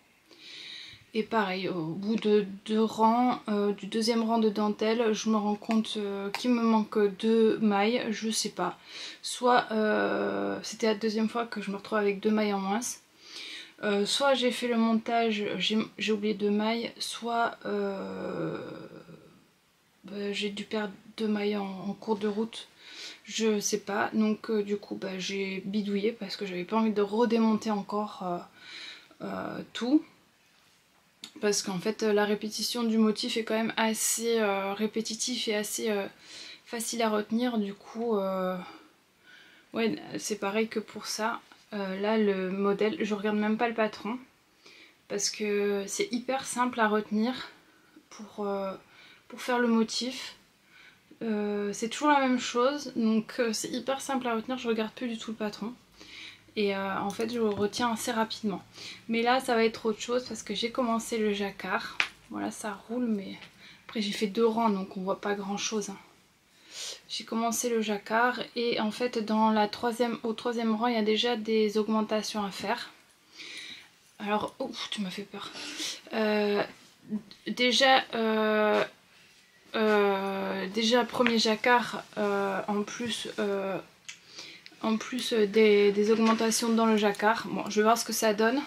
Et pareil, au bout de 2 rangs, du deuxième rang de dentelle, je me rends compte qu'il me manque 2 mailles, je sais pas. Soit c'était la deuxième fois que je me retrouve avec 2 mailles en moins. Soit j'ai fait le montage, j'ai oublié 2 mailles, soit j'ai dû perdre 2 mailles en cours de route. Je sais pas, donc du coup j'ai bidouillé parce que j'avais pas envie de redémonter encore tout. Parce qu'en fait la répétition du motif est quand même assez répétitif et assez facile à retenir. Du coup ouais c'est pareil que pour ça. Là le modèle, je regarde même pas le patron parce que c'est hyper simple à retenir pour faire le motif. C'est toujours la même chose donc c'est hyper simple à retenir, je regarde plus du tout le patron. Et en fait je le retiens assez rapidement. Mais là ça va être autre chose parce que j'ai commencé le jacquard. Voilà ça roule mais après j'ai fait 2 rangs donc on voit pas grand chose. J'ai commencé le jacquard et en fait dans au troisième rang il y a déjà des augmentations à faire. Alors, oh, tu m'as fait peur. Déjà premier jacquard en plus des augmentations dans le jacquard. Bon, je vais voir ce que ça donne.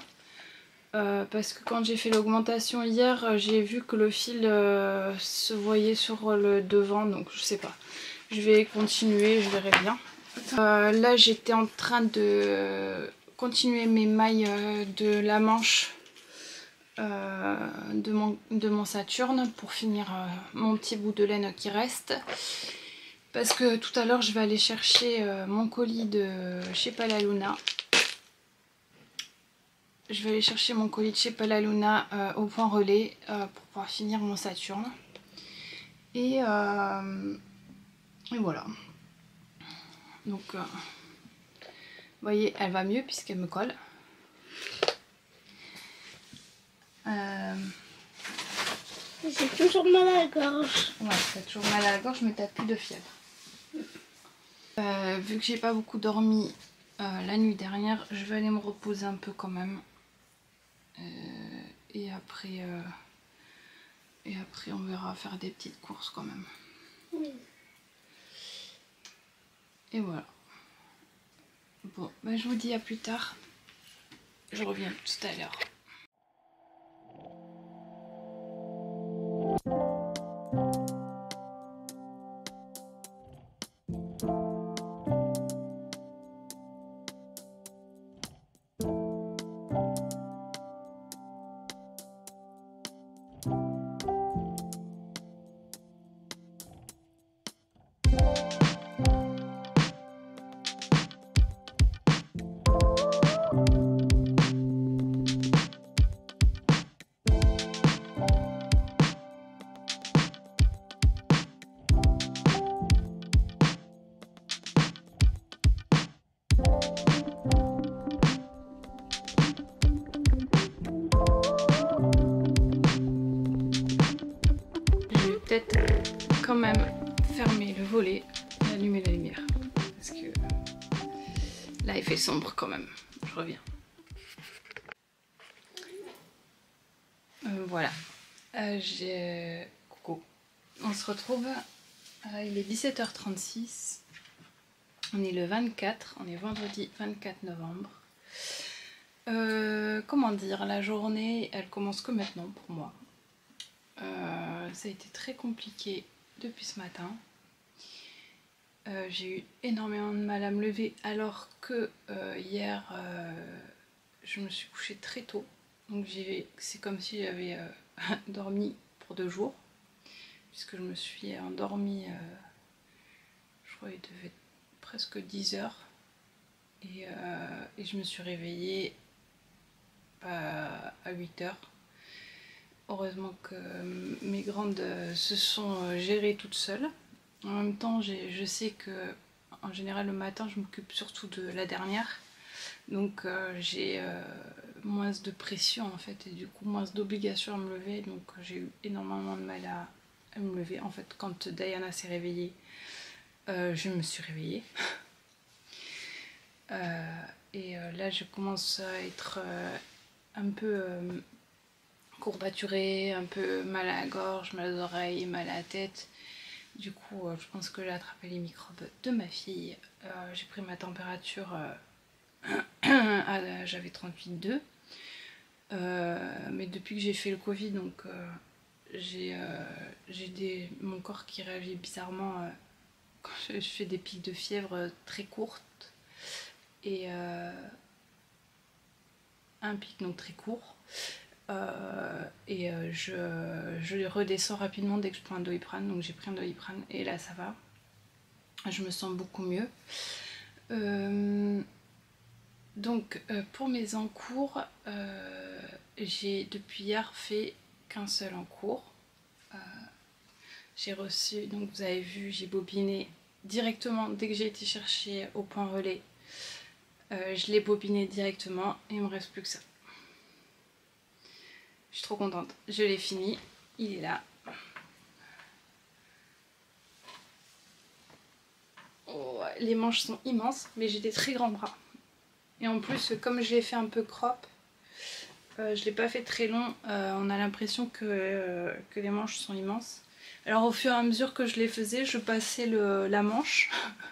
Parce que quand j'ai fait l'augmentation hier, j'ai vu que le fil se voyait sur le devant, donc je sais pas. Je vais continuer, je verrai bien. Là, j'étais en train de continuer mes mailles de la manche de mon Saturne pour finir mon petit bout de laine qui reste. Parce que tout à l'heure je vais aller chercher mon colis de chez Palaluna. Je vais aller chercher mon colis de chez Palaluna au point relais pour pouvoir finir mon Saturne. Et voilà. Donc vous voyez elle va mieux puisqu'elle me colle. J'ai toujours mal à la gorge. Ouais, t'as toujours mal à la gorge mais t'as plus de fièvre. Vu que j'ai pas beaucoup dormi la nuit dernière, je vais aller me reposer un peu quand même. Et après on verra faire des petites courses quand même. Oui. Et voilà. Bon, bah, je vous dis à plus tard. Je reviens tout à l'heure. Peut-être quand même fermer le volet et allumer la lumière parce que là il fait sombre quand même. Je reviens. Voilà. Coucou. On se retrouve. Il est 17h36. On est le 24. On est vendredi 24 novembre. Comment dire, la journée elle commence que maintenant pour moi. Ça a été très compliqué depuis ce matin. J'ai eu énormément de mal à me lever alors que hier je me suis couchée très tôt. Donc c'est comme si j'avais dormi pour 2 jours. Puisque je me suis endormie, je crois qu'il devait être presque 10 heures. Et je me suis réveillée à 8 heures. Heureusement que mes grandes se sont gérées toutes seules. En même temps, je sais que en général le matin, je m'occupe surtout de la dernière. Donc j'ai moins de pression en fait et du coup moins d'obligation à me lever. Donc j'ai eu énormément de mal à me lever. En fait, quand Diana s'est réveillée, je me suis réveillée. Là, je commence à être un peu courbaturée, un peu mal à la gorge, mal aux oreilles, mal à la tête. Du coup, je pense que j'ai attrapé les microbes de ma fille. J'ai pris ma température, j'avais 38,2. Mais depuis que j'ai fait le Covid, donc j'ai mon corps qui réagit bizarrement quand je fais des pics de fièvre très courtes et un pic donc très court. Je redescends rapidement dès que je prends un Doliprane, donc j'ai pris un Doliprane et là ça va, je me sens beaucoup mieux. Donc pour mes encours, j'ai depuis hier fait qu'un seul encours. J'ai reçu, donc vous avez vu, j'ai bobiné directement dès que j'ai été chercher au point relais. Je l'ai bobiné directement et il me reste plus que ça. Je suis trop contente, je l'ai fini, il est là. Oh, les manches sont immenses, mais j'ai des très grands bras. Et en plus, comme je l'ai fait un peu crop, je l'ai pas fait très long, on a l'impression que les manches sont immenses. Alors au fur et à mesure que je les faisais, je passais la manche,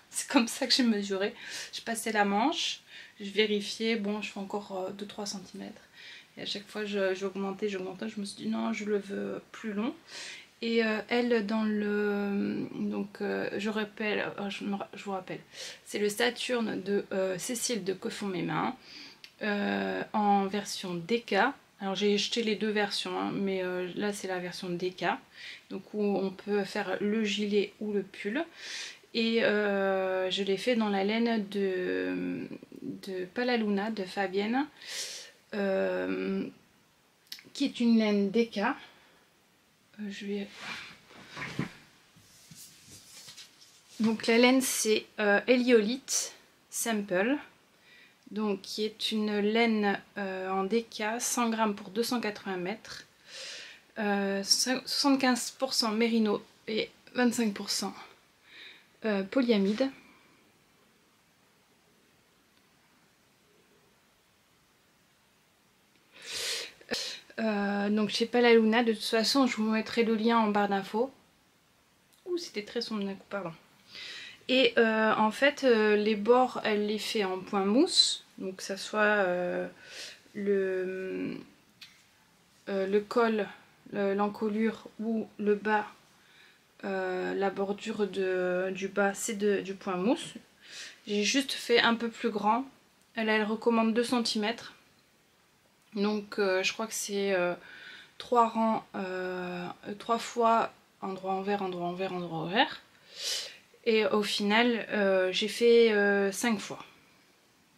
c'est comme ça que j'ai mesuré. Je passais la manche, je vérifiais, bon je fais encore 2-3 cm. Et à chaque fois j'augmentais, je me suis dit non, je le veux plus long. Et elle dans le... Donc je vous rappelle, c'est le Saturne de Cécile de Que font mes mains, en version DK. Alors j'ai jeté les deux versions, hein, mais là c'est la version DK, donc où on peut faire le gilet ou le pull. Et je l'ai fait dans la laine de Palaluna de Fabienne, qui est une laine DK. Donc la laine c'est Héliolite Simple, donc qui est une laine en DK, 100 grammes pour 280 mètres, 75% mérino et 25% polyamide. Donc chez Palaluna, de toute façon je vous mettrai le lien en barre d'infos. Ouh, c'était très sombre d'un coup, pardon. Et en fait les bords elle les fait en point mousse, donc que ça soit le col, l'encolure ou le bas, la bordure du bas c'est du point mousse. J'ai juste fait un peu plus grand, elle recommande 2 cm, donc je crois que c'est 3 rangs, 3 fois endroit envers, endroit envers, endroit envers. Et au final, j'ai fait 5 fois.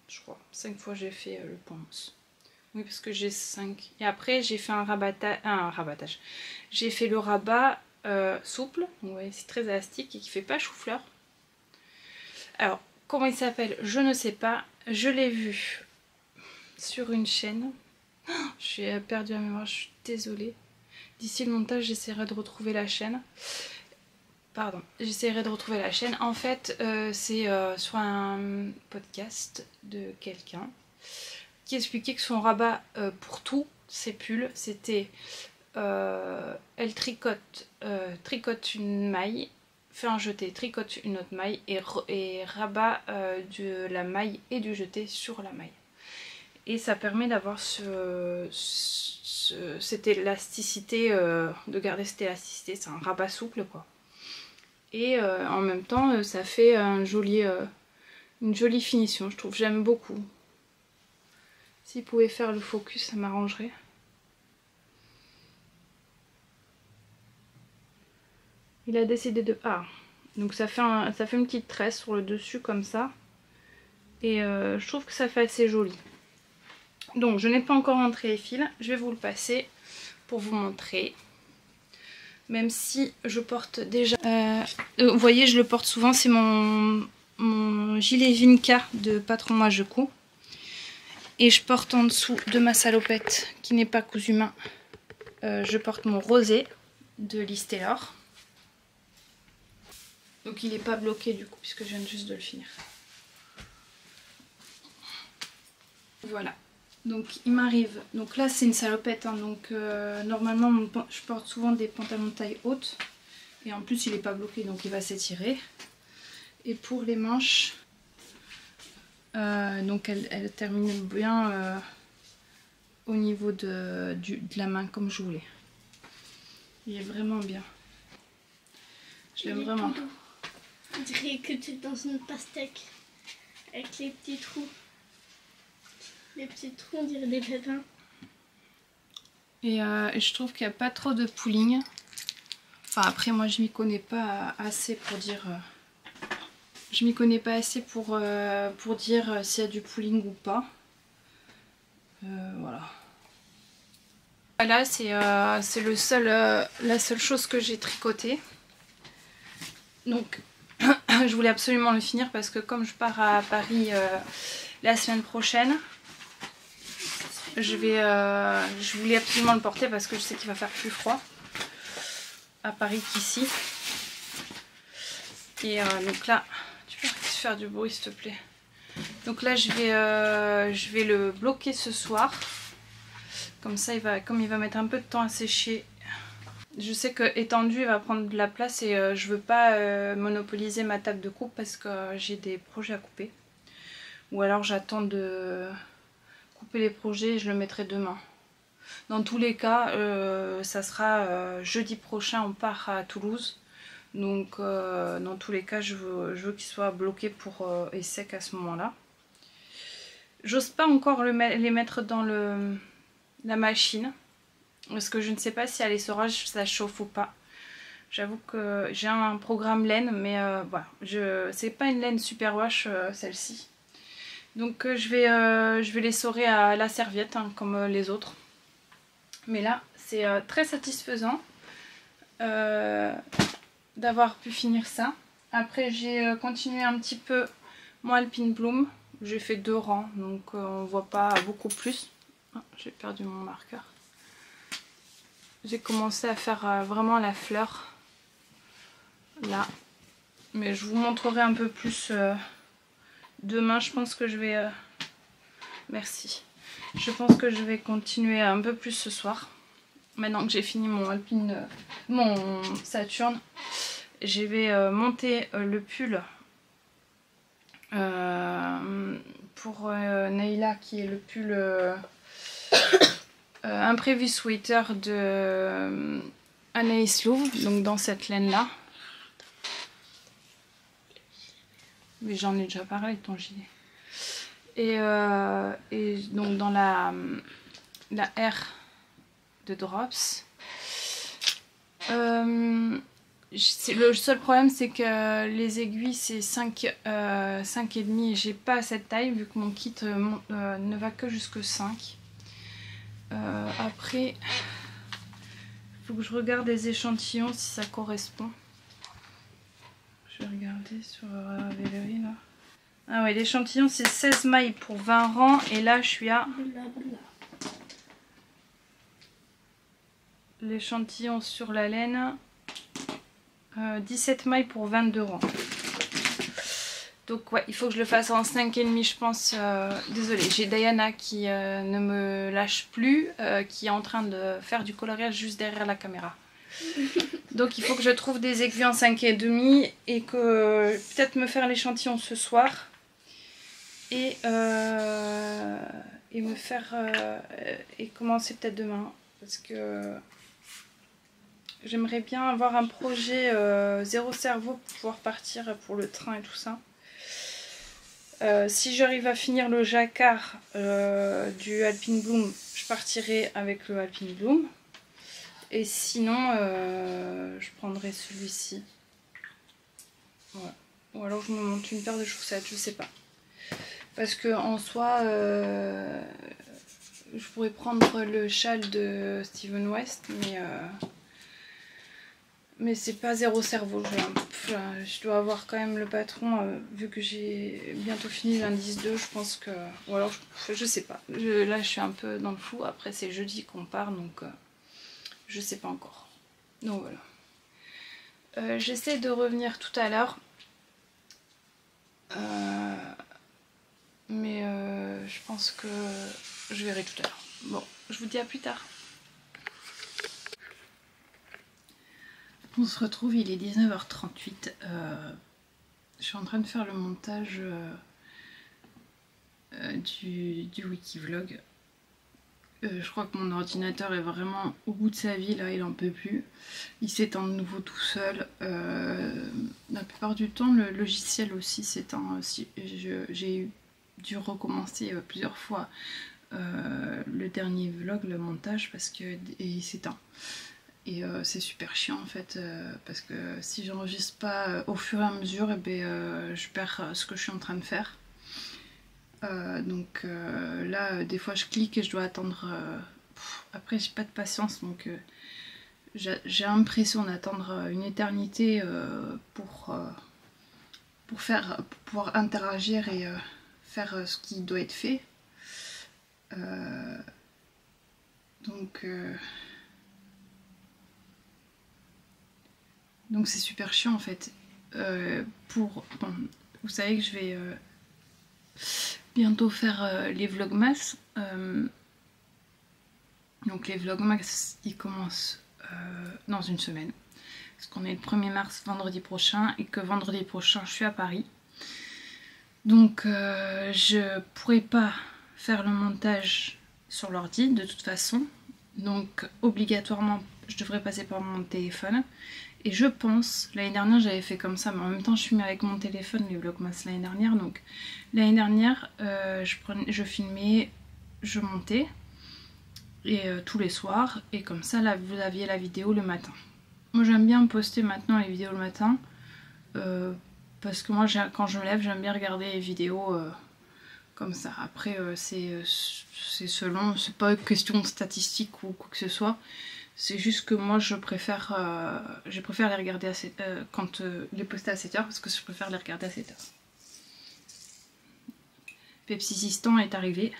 Je crois. 5 fois j'ai fait le point mousse. Oui, parce que j'ai 5. Et après, j'ai fait un rabattage. J'ai fait le rabat souple. Vous voyez, c'est très élastique et qui fait pas chou-fleur. Alors, comment il s'appelle? Je ne sais pas. Je l'ai vu sur une chaîne. J'ai perdu la mémoire, je suis désolée. D'ici le montage, j'essaierai de retrouver la chaîne. Pardon, j'essaierai de retrouver la chaîne. En fait, c'est sur un podcast de quelqu'un qui expliquait que son rabat pour tous ses pulls, c'était elle tricote une maille, fait un jeté, tricote une autre maille et rabat de la maille et du jeté sur la maille. Et ça permet d'avoir cette élasticité, de garder cette élasticité, c'est un rabat souple quoi. Et en même temps ça fait une jolie finition, je trouve, j'aime beaucoup. S'il pouvait faire le focus ça m'arrangerait. Il a décidé de... Ah, donc ça fait une petite tresse sur le dessus comme ça. Et je trouve que ça fait assez joli. Donc je n'ai pas encore rentré les fils, je vais vous le passer pour vous montrer. Même si je porte déjà... vous voyez, je le porte souvent, c'est mon gilet Vinca de Patron Moi Je Couds. Et je porte en dessous de ma salopette qui n'est pas cousu main. Je porte mon rosé de Liz Taylor. Donc il n'est pas bloqué du coup puisque je viens juste de le finir. Voilà. Donc il m'arrive, donc là c'est une salopette, hein, donc normalement je porte souvent des pantalons de taille haute. Et en plus il n'est pas bloqué donc il va s'étirer. Et pour les manches, donc elle termine bien au niveau de la main comme je voulais. Il est vraiment bien. Je l'aime vraiment. On dirait que tu es dans une pastèque avec les petits trous. Les petits trous, on dirait des pépins. Et je trouve qu'il n'y a pas trop de pooling. Enfin après moi je m'y connais pas assez pour dire... je m'y connais pas assez pour dire s'il y a du pooling ou pas. Voilà. Là c'est la seule chose que j'ai tricotée. Donc je voulais absolument le finir parce que comme je pars à Paris la semaine prochaine, je voulais absolument le porter parce que je sais qu'il va faire plus froid à Paris qu'ici. Et donc là, tu peux faire du bruit s'il te plaît. Donc là je vais le bloquer ce soir. Comme ça comme il va mettre un peu de temps à sécher. Je sais que étendu il va prendre de la place et je veux pas monopoliser ma table de coupe parce que j'ai des projets à couper. Ou alors j'attends de couper les projets et je le mettrai demain. Dans tous les cas, ça sera jeudi prochain, on part à Toulouse. Donc dans tous les cas, je veux qu'il soit bloqué et sec à ce moment-là. J'ose pas encore les mettre dans la machine. Parce que je ne sais pas si à l'essorage ça chauffe ou pas. J'avoue que j'ai un programme laine, mais voilà. C'est pas une laine superwash celle-ci. Donc je vais l'essorer à la serviette, hein, comme les autres. Mais là, c'est très satisfaisant d'avoir pu finir ça. Après, j'ai continué un petit peu mon Alpine Bloom. J'ai fait 2 rangs, donc on voit pas beaucoup plus. Oh, j'ai perdu mon marqueur. J'ai commencé à faire vraiment la fleur là, mais je vous montrerai un peu plus demain. Je pense que je vais merci, je pense que je vais continuer un peu plus ce soir maintenant que j'ai fini mon Saturne. Je vais monter le pull Pour Nayla qui est le pull Imprévu Sweater de Anaïs Louvre, donc dans cette laine là. Mais j'en ai déjà parlé de ton gilet. Et donc dans la R de Drops. Le seul problème c'est que les aiguilles c'est 5,5 et j'ai pas cette taille vu que mon kit ne va que jusque 5. Après il faut que je regarde les échantillons si ça correspond. Je vais regarder sur Ravelry là. Ah ouais, l'échantillon c'est 16 mailles pour 20 rangs et là je suis à l'échantillon sur la laine 17 mailles pour 22 rangs. Donc ouais, il faut que je le fasse en 5,5 je pense. Désolée, j'ai Diana qui ne me lâche plus, qui est en train de faire du coloriage juste derrière la caméra. Donc il faut que je trouve des aiguilles en 5,5 et que peut-être me faire l'échantillon ce soir et me faire et commencer peut-être demain parce que j'aimerais bien avoir un projet zéro cerveau pour pouvoir partir pour le train et tout ça. Si j'arrive à finir le jacquard du Alpine Bloom, je partirai avec le Alpine Bloom. Et sinon, je prendrai celui-ci. Ouais. Ou alors je me monte une paire de chaussettes, je sais pas. Parce que en soi, je pourrais prendre le châle de Steven West, mais c'est pas zéro cerveau. Je dois avoir quand même le patron, vu que j'ai bientôt fini l'indice 2, je pense que... Ou alors, je sais pas. Là, je suis un peu dans le flou. Après, c'est jeudi qu'on part, donc je sais pas encore. Donc voilà. J'essaie de revenir tout à l'heure. Mais je pense que je verrai tout à l'heure. Bon, je vous dis à plus tard. On se retrouve, il est 19h38. Je suis en train de faire le montage du Wikivlog. Je crois que mon ordinateur est vraiment au bout de sa vie, là, il en peut plus. Il s'éteint de nouveau tout seul. La plupart du temps, le logiciel aussi s'éteint. J'ai dû recommencer plusieurs fois le dernier vlog, le montage, parce qu'il s'éteint. Et c'est super chiant en fait, parce que si j'enregistre pas au fur et à mesure, je perds ce que je suis en train de faire. Donc là, des fois je clique et je dois attendre. Après, j'ai pas de patience, donc j'ai l'impression d'attendre une éternité pour pouvoir interagir et faire ce qui doit être fait. Donc c'est super chiant en fait. Bon, vous savez que je vais bientôt faire les vlogmas. Donc les vlogmas ils commencent dans une semaine. Parce qu'on est le 1er mars vendredi prochain et que vendredi prochain je suis à Paris. Donc je pourrai pas faire le montage sur l'ordi de toute façon. Donc obligatoirement je devrais passer par mon téléphone. Et je pense, l'année dernière j'avais fait comme ça, mais en même temps je filmais avec mon téléphone les vlogmas l'année dernière. Donc l'année dernière je filmais, je montais et tous les soirs, et comme ça là vous aviez la vidéo le matin. Moi j'aime bien poster maintenant les vidéos le matin parce que moi quand je me lève j'aime bien regarder les vidéos comme ça. Après c'est selon, c'est pas une question de statistique ou quoi que ce soit. C'est juste que moi je préfère les regarder quand les poster à 7h, parce que je préfère les regarder à 7h. Pepsi Sistan est arrivé.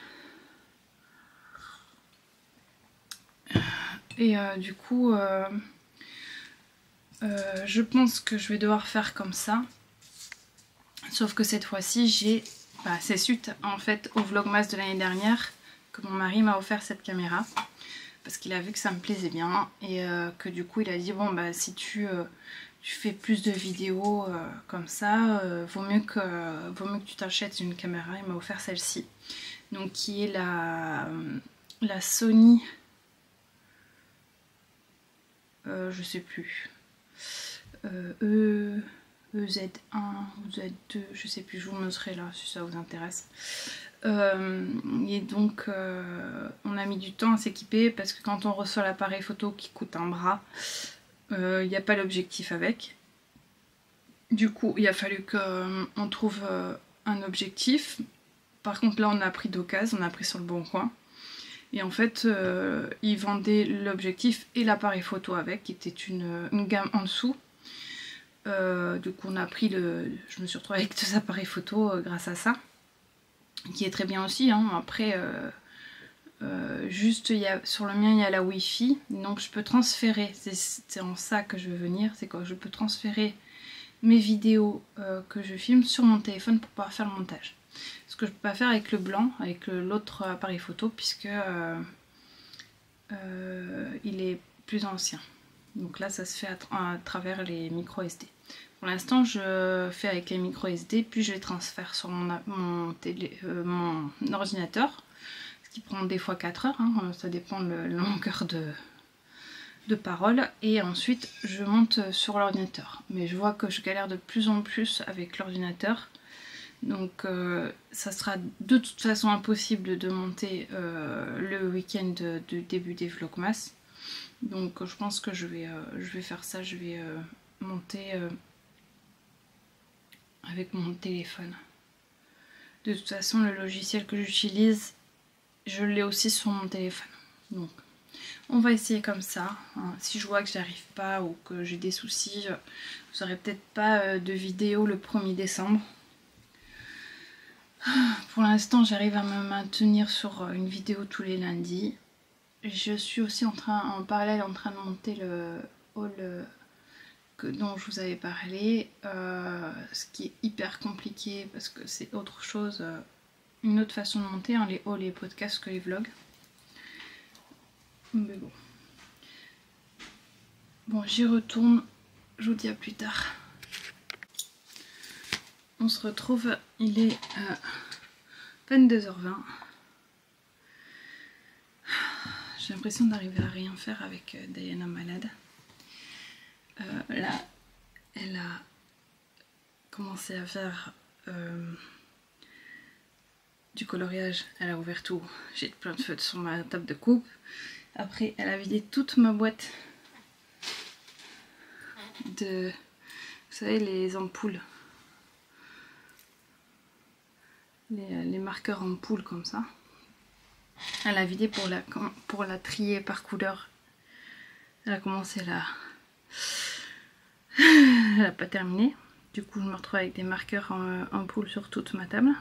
Et du coup, je pense que je vais devoir faire comme ça. Sauf que cette fois-ci, j'ai... c'est suite en fait au vlogmas de l'année dernière que mon mari m'a offert cette caméra. Parce qu'il a vu que ça me plaisait bien et que du coup il a dit bon bah si tu tu fais plus de vidéos comme ça, vaut mieux que tu t'achètes une caméra. Il m'a offert celle-ci, donc qui est la Sony, je sais plus, EZ1 ou Z2, je sais plus, je vous montrerai là si ça vous intéresse. Et donc on a mis du temps à s'équiper parce que quand on reçoit l'appareil photo qui coûte un bras, il n'y a pas l'objectif avec. Du coup il a fallu qu'on trouve un objectif. Par contre là on a pris d'occasion, on a pris sur le bon coin. Et en fait ils vendaient l'objectif et l'appareil photo avec, qui était une gamme en dessous. Du coup on a pris je me suis retrouvée avec 2 appareils photo grâce à ça, qui est très bien aussi, hein. Après juste sur le mien il y a la Wi-Fi, donc je peux transférer, c'est en ça que je veux venir, c'est quoi, je peux transférer mes vidéos que je filme sur mon téléphone pour pouvoir faire le montage. Ce que je peux pas faire avec le blanc, avec l'autre appareil photo, puisque il est plus ancien. Donc là ça se fait à travers les micro SD. Pour l'instant je fais avec les micro SD, puis je les transfère sur mon ordinateur, ce qui prend des fois 4 heures, hein, ça dépend de la longueur de parole, et ensuite je monte sur l'ordinateur. Mais je vois que je galère de plus en plus avec l'ordinateur, donc ça sera de toute façon impossible de monter le week-end du début des Vlogmas. Donc je pense que je vais faire ça, je vais monter avec mon téléphone. De toute façon le logiciel que j'utilise, je l'ai aussi sur mon téléphone. Donc on va essayer comme ça, hein. Si je vois que j'arrive pas ou que j'ai des soucis, vous n'aurez peut-être pas de vidéo le 1er décembre. Pour l'instant j'arrive à me maintenir sur une vidéo tous les lundis. Je suis aussi en parallèle en train de monter le haul dont je vous avais parlé, ce qui est hyper compliqué parce que c'est autre chose, une autre façon de monter, hein, les hauls et les podcasts que les vlogs. Mais bon. Bon, j'y retourne, je vous dis à plus tard. On se retrouve, il est 22h20. J'ai l'impression d'arriver à rien faire avec Diana malade. Là, elle a commencé à faire du coloriage. Elle a ouvert tout. J'ai plein de feutres sur ma table de coupe. Après, elle a vidé toute ma boîte de... Vous savez, les ampoules. Les marqueurs ampoules comme ça. Elle a vidé pour la trier par couleur. Elle a commencé là. Elle n'a pas terminé. Du coup, je me retrouve avec des marqueurs en ampoule sur toute ma table.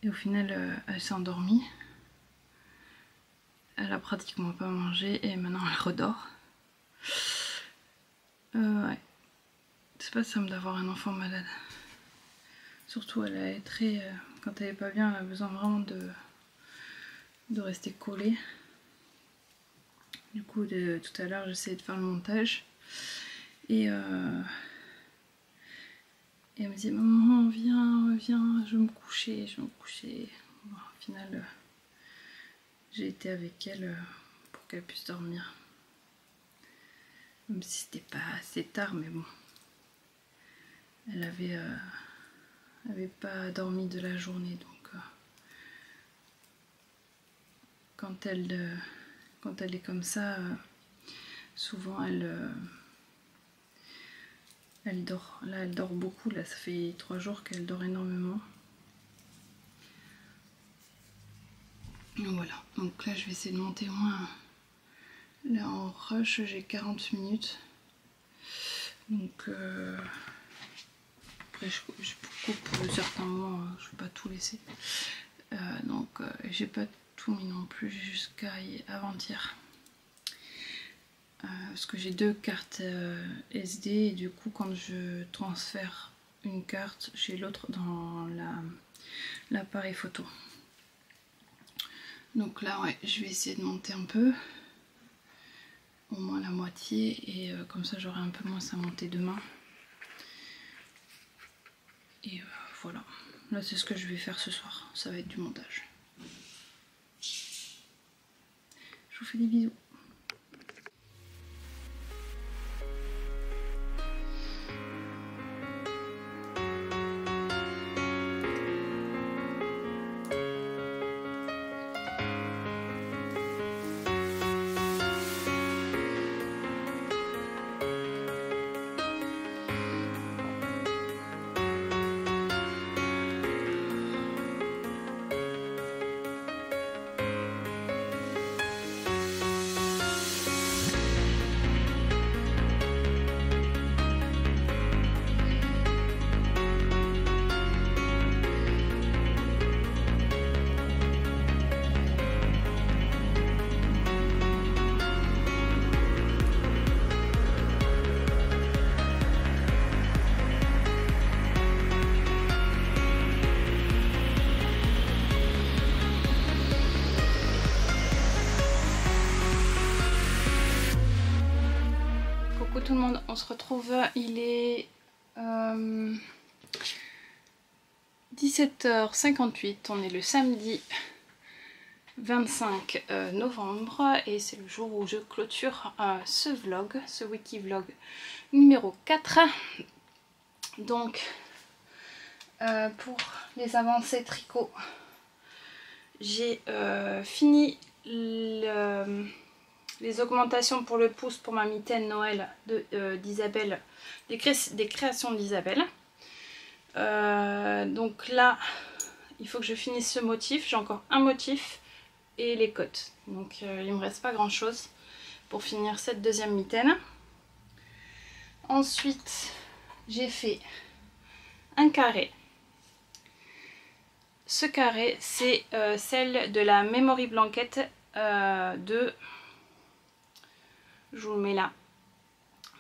Et au final, elle s'est endormie. Elle a pratiquement pas mangé et maintenant elle redort. Ouais. C'est pas simple d'avoir un enfant malade. Surtout, elle est très... quand elle est pas bien, elle a besoin vraiment de rester collée. Du coup, tout à l'heure, j'essayais de faire le montage. Et elle me disait, maman, viens, je vais me coucher, Bon, au final, j'ai été avec elle pour qu'elle puisse dormir. Même si c'était pas assez tard, mais bon. Elle avait pas dormi de la journée, donc quand elle est comme ça, souvent elle dort. Là, elle dort beaucoup. Là, ça fait 3 jours qu'elle dort énormément. Donc voilà. Donc là, je vais essayer de monter au moins. Là, en rush, j'ai 40 minutes. Donc après, je coupe pour certains mois. Je ne vais pas tout laisser. Donc, j'ai pas tout mis non plus jusqu'à avant-hier. Parce que j'ai 2 cartes SD et du coup quand je transfère une carte, j'ai l'autre dans l'appareil photo. Donc là ouais, je vais essayer de monter un peu. au moins la moitié et comme ça j'aurai un peu moins à monter demain. Et voilà, là c'est ce que je vais faire ce soir, ça va être du montage. Je vous fais des bisous. Tout le monde, on se retrouve, il est 17h58, on est le samedi 25 novembre et c'est le jour où je clôture ce vlog, ce wiki-vlog numéro 4. Donc pour les avancées tricot, j'ai fini les augmentations pour le pouce pour ma mitaine Noël d'Isabelle, des créations d'Isabelle. Donc là, il faut que je finisse ce motif. J'ai encore un motif et les côtes. Donc il ne me reste pas grand chose pour finir cette deuxième mitaine. Ensuite, j'ai fait un carré. Ce carré, c'est celle de la Memory Blanket de... Je vous le mets là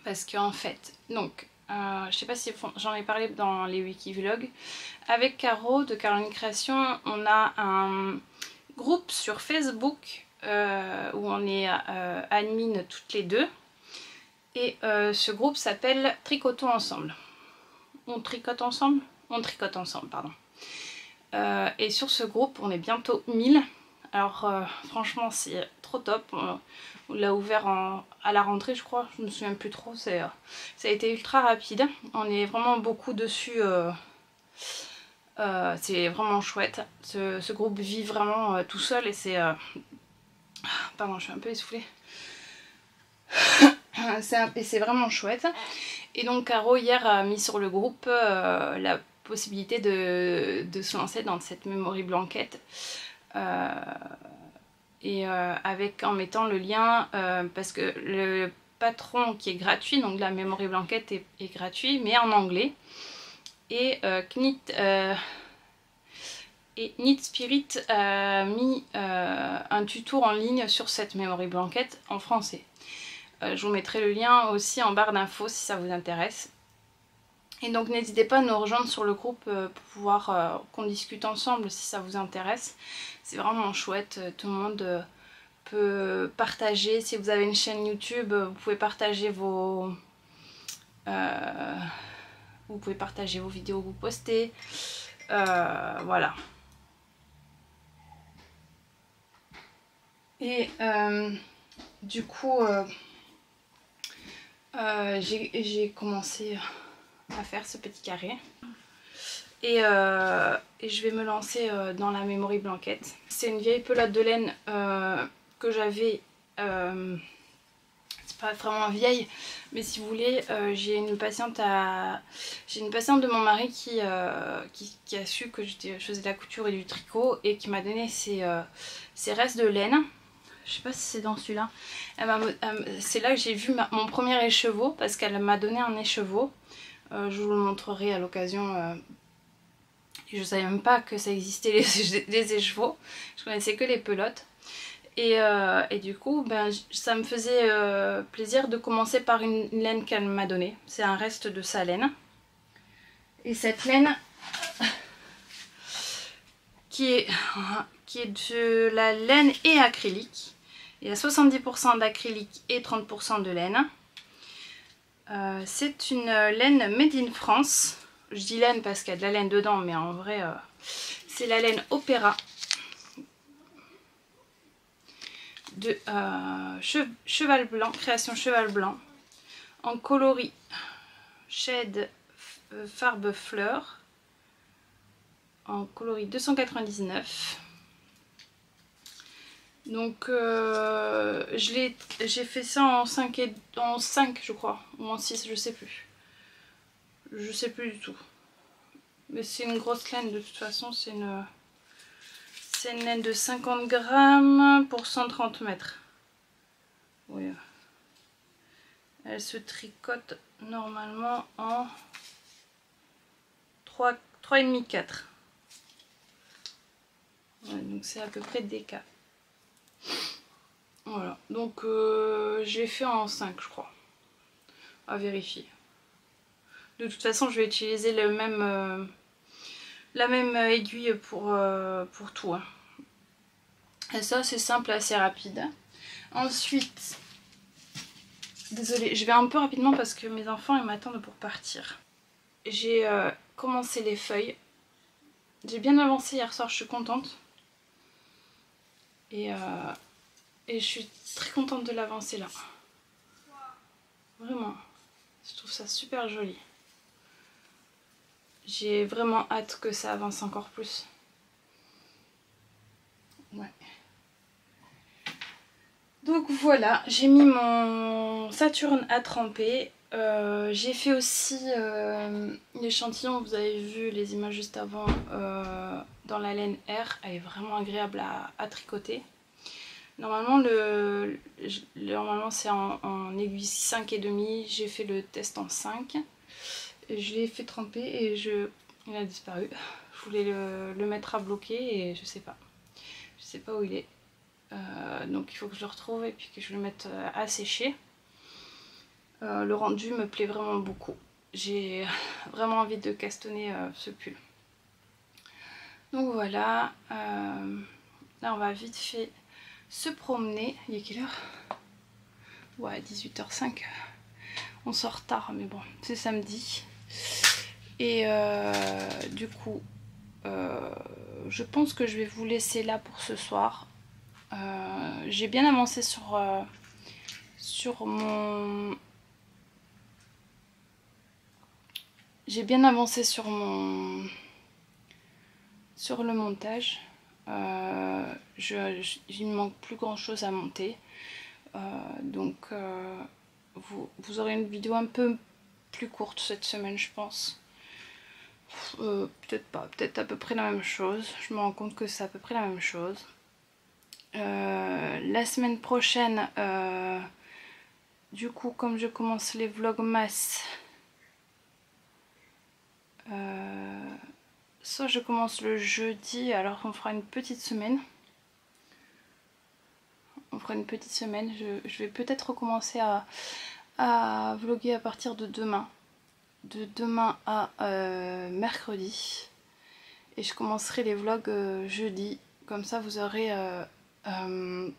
parce qu'en fait, donc je sais pas si j'en ai parlé dans les wiki-vlogs, avec Caro de Caroline Création, on a un groupe sur Facebook où on est admin toutes les deux et ce groupe s'appelle Tricotons ensemble. On tricote ensemble? On tricote ensemble, pardon. Et sur ce groupe, on est bientôt 1000. Alors franchement, c'est trop top. On l'a ouvert à la rentrée, je crois. Je me souviens plus trop. Ça a été ultra rapide. On est vraiment beaucoup dessus. C'est vraiment chouette. Ce groupe vit vraiment tout seul et c'est... Pardon, je suis un peu essoufflée. Et c'est vraiment chouette. Et donc Caro hier a mis sur le groupe la possibilité de se lancer dans cette Memory Blanket. En mettant le lien parce que le patron qui est gratuit, donc la Memory Blanket est gratuit mais en anglais, et Knit Spirit a mis un tuto en ligne sur cette Memory Blanket en français. Je vous mettrai le lien aussi en barre d'infos si ça vous intéresse. Et donc n'hésitez pas à nous rejoindre sur le groupe pour pouvoir qu'on discute ensemble si ça vous intéresse. C'est vraiment chouette, tout le monde peut partager. Si vous avez une chaîne YouTube, vous pouvez partager vos vidéos que vous postez. Voilà. Et du coup, j'ai commencé à faire ce petit carré et je vais me lancer dans la Memory Blanket. C'est une vieille pelote de laine que j'avais, c'est pas vraiment vieille, mais si vous voulez, j'ai une patiente de mon mari qui a su que je faisais de la couture et du tricot et qui m'a donné ses restes de laine. Je sais pas si c'est dans celui-là. C'est là que j'ai vu mon premier écheveau parce qu'elle m'a donné un écheveau. Je vous le montrerai à l'occasion. Je savais même pas que ça existait les écheveaux. Je connaissais que les pelotes. Et du coup, ça me faisait plaisir de commencer par une laine qu'elle m'a donnée. C'est un reste de sa laine. Et cette laine qui est de la laine et acrylique. Il y a 70% d'acrylique et 30% de laine. C'est une laine made in France. Je dis laine parce qu'il y a de la laine dedans, mais en vrai c'est la laine Opéra de Cheval Blanc, création Cheval Blanc, en coloris shade farbe fleur, en coloris 299. Donc j'ai fait ça en 5 je crois, ou en 6, je sais plus. Je sais plus du tout. Mais c'est une grosse laine de toute façon, c'est une laine de 50 grammes pour 130 mètres. Oui. Elle se tricote normalement en 3,5-4. Ouais, donc c'est à peu près DK. Voilà, donc j'ai fait en 5 je crois. À vérifier. De toute façon je vais utiliser le même, la même aiguille pour tout. Hein. Et ça c'est simple, assez rapide. Ensuite, désolée, je vais un peu rapidement parce que mes enfants ils m'attendent pour partir. J'ai commencé les feuilles. J'ai bien avancé hier soir, je suis contente. Et je suis très contente de l'avancer là. Vraiment. Je trouve ça super joli. J'ai vraiment hâte que ça avance encore plus. Ouais. Donc voilà, j'ai mis mon Saturne à tremper. J'ai fait aussi l'échantillon, vous avez vu les images juste avant, dans la laine R. Elle est vraiment agréable à tricoter. Normalement, normalement c'est en aiguille 5,5. J'ai fait le test en 5. Je l'ai fait tremper et il a disparu. Je voulais le mettre à bloquer et je sais pas. Je sais pas où il est. Donc il faut que je le retrouve et puis que je le mette à sécher. Le rendu me plaît vraiment beaucoup. J'ai vraiment envie de castonner ce pull. Donc voilà. Là on va vite fait se promener. Il est quelle heure? Ouais, 18h05. On sort tard mais bon, c'est samedi. Et du coup, je pense que je vais vous laisser là pour ce soir. J'ai bien avancé sur mon... J'ai bien avancé sur le montage. Il me manque plus grand chose à monter. Donc vous aurez une vidéo un peu plus courte cette semaine, je pense. Peut-être pas, peut-être à peu près la même chose. Je me rends compte que c'est à peu près la même chose. La semaine prochaine, du coup, comme je commence les vlogmas, soit je commence le jeudi, alors on fera une petite semaine. On fera une petite semaine. Je vais peut-être recommencer à vlogger à partir de demain. De demain à mercredi. Et je commencerai les vlogs jeudi. Comme ça vous aurez le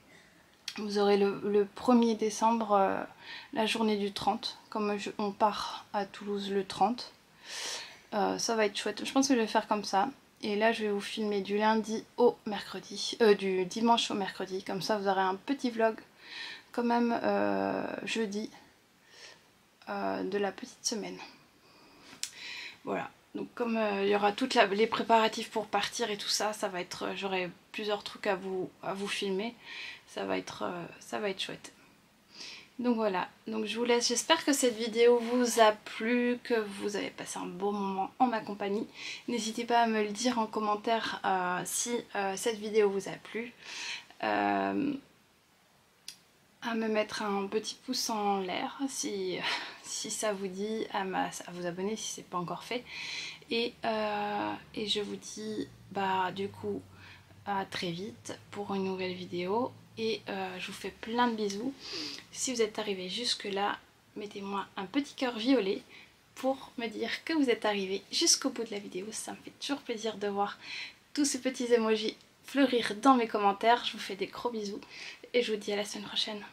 1er décembre, la journée du 30. Comme on part à Toulouse le 30. Ça va être chouette. Je pense que je vais faire comme ça. Et là je vais vous filmer du lundi au mercredi. Du dimanche au mercredi. Comme ça vous aurez un petit vlog quand même jeudi de la petite semaine. Voilà. Donc comme il y aura toutes les préparatifs pour partir et tout ça, ça va être, j'aurai plusieurs trucs à vous filmer. Ça va être chouette. Donc voilà, donc je vous laisse. J'espère que cette vidéo vous a plu, que vous avez passé un bon moment en ma compagnie. N'hésitez pas à me le dire en commentaire si cette vidéo vous a plu. À me mettre un petit pouce en l'air si ça vous dit, à vous abonner si c'est pas encore fait. Et je vous dis du coup à très vite pour une nouvelle vidéo. Et je vous fais plein de bisous. Si vous êtes arrivé jusque là, mettez-moi un petit cœur violet pour me dire que vous êtes arrivé jusqu'au bout de la vidéo. Ça me fait toujours plaisir de voir tous ces petits emojis fleurir dans mes commentaires. Je vous fais des gros bisous et je vous dis à la semaine prochaine.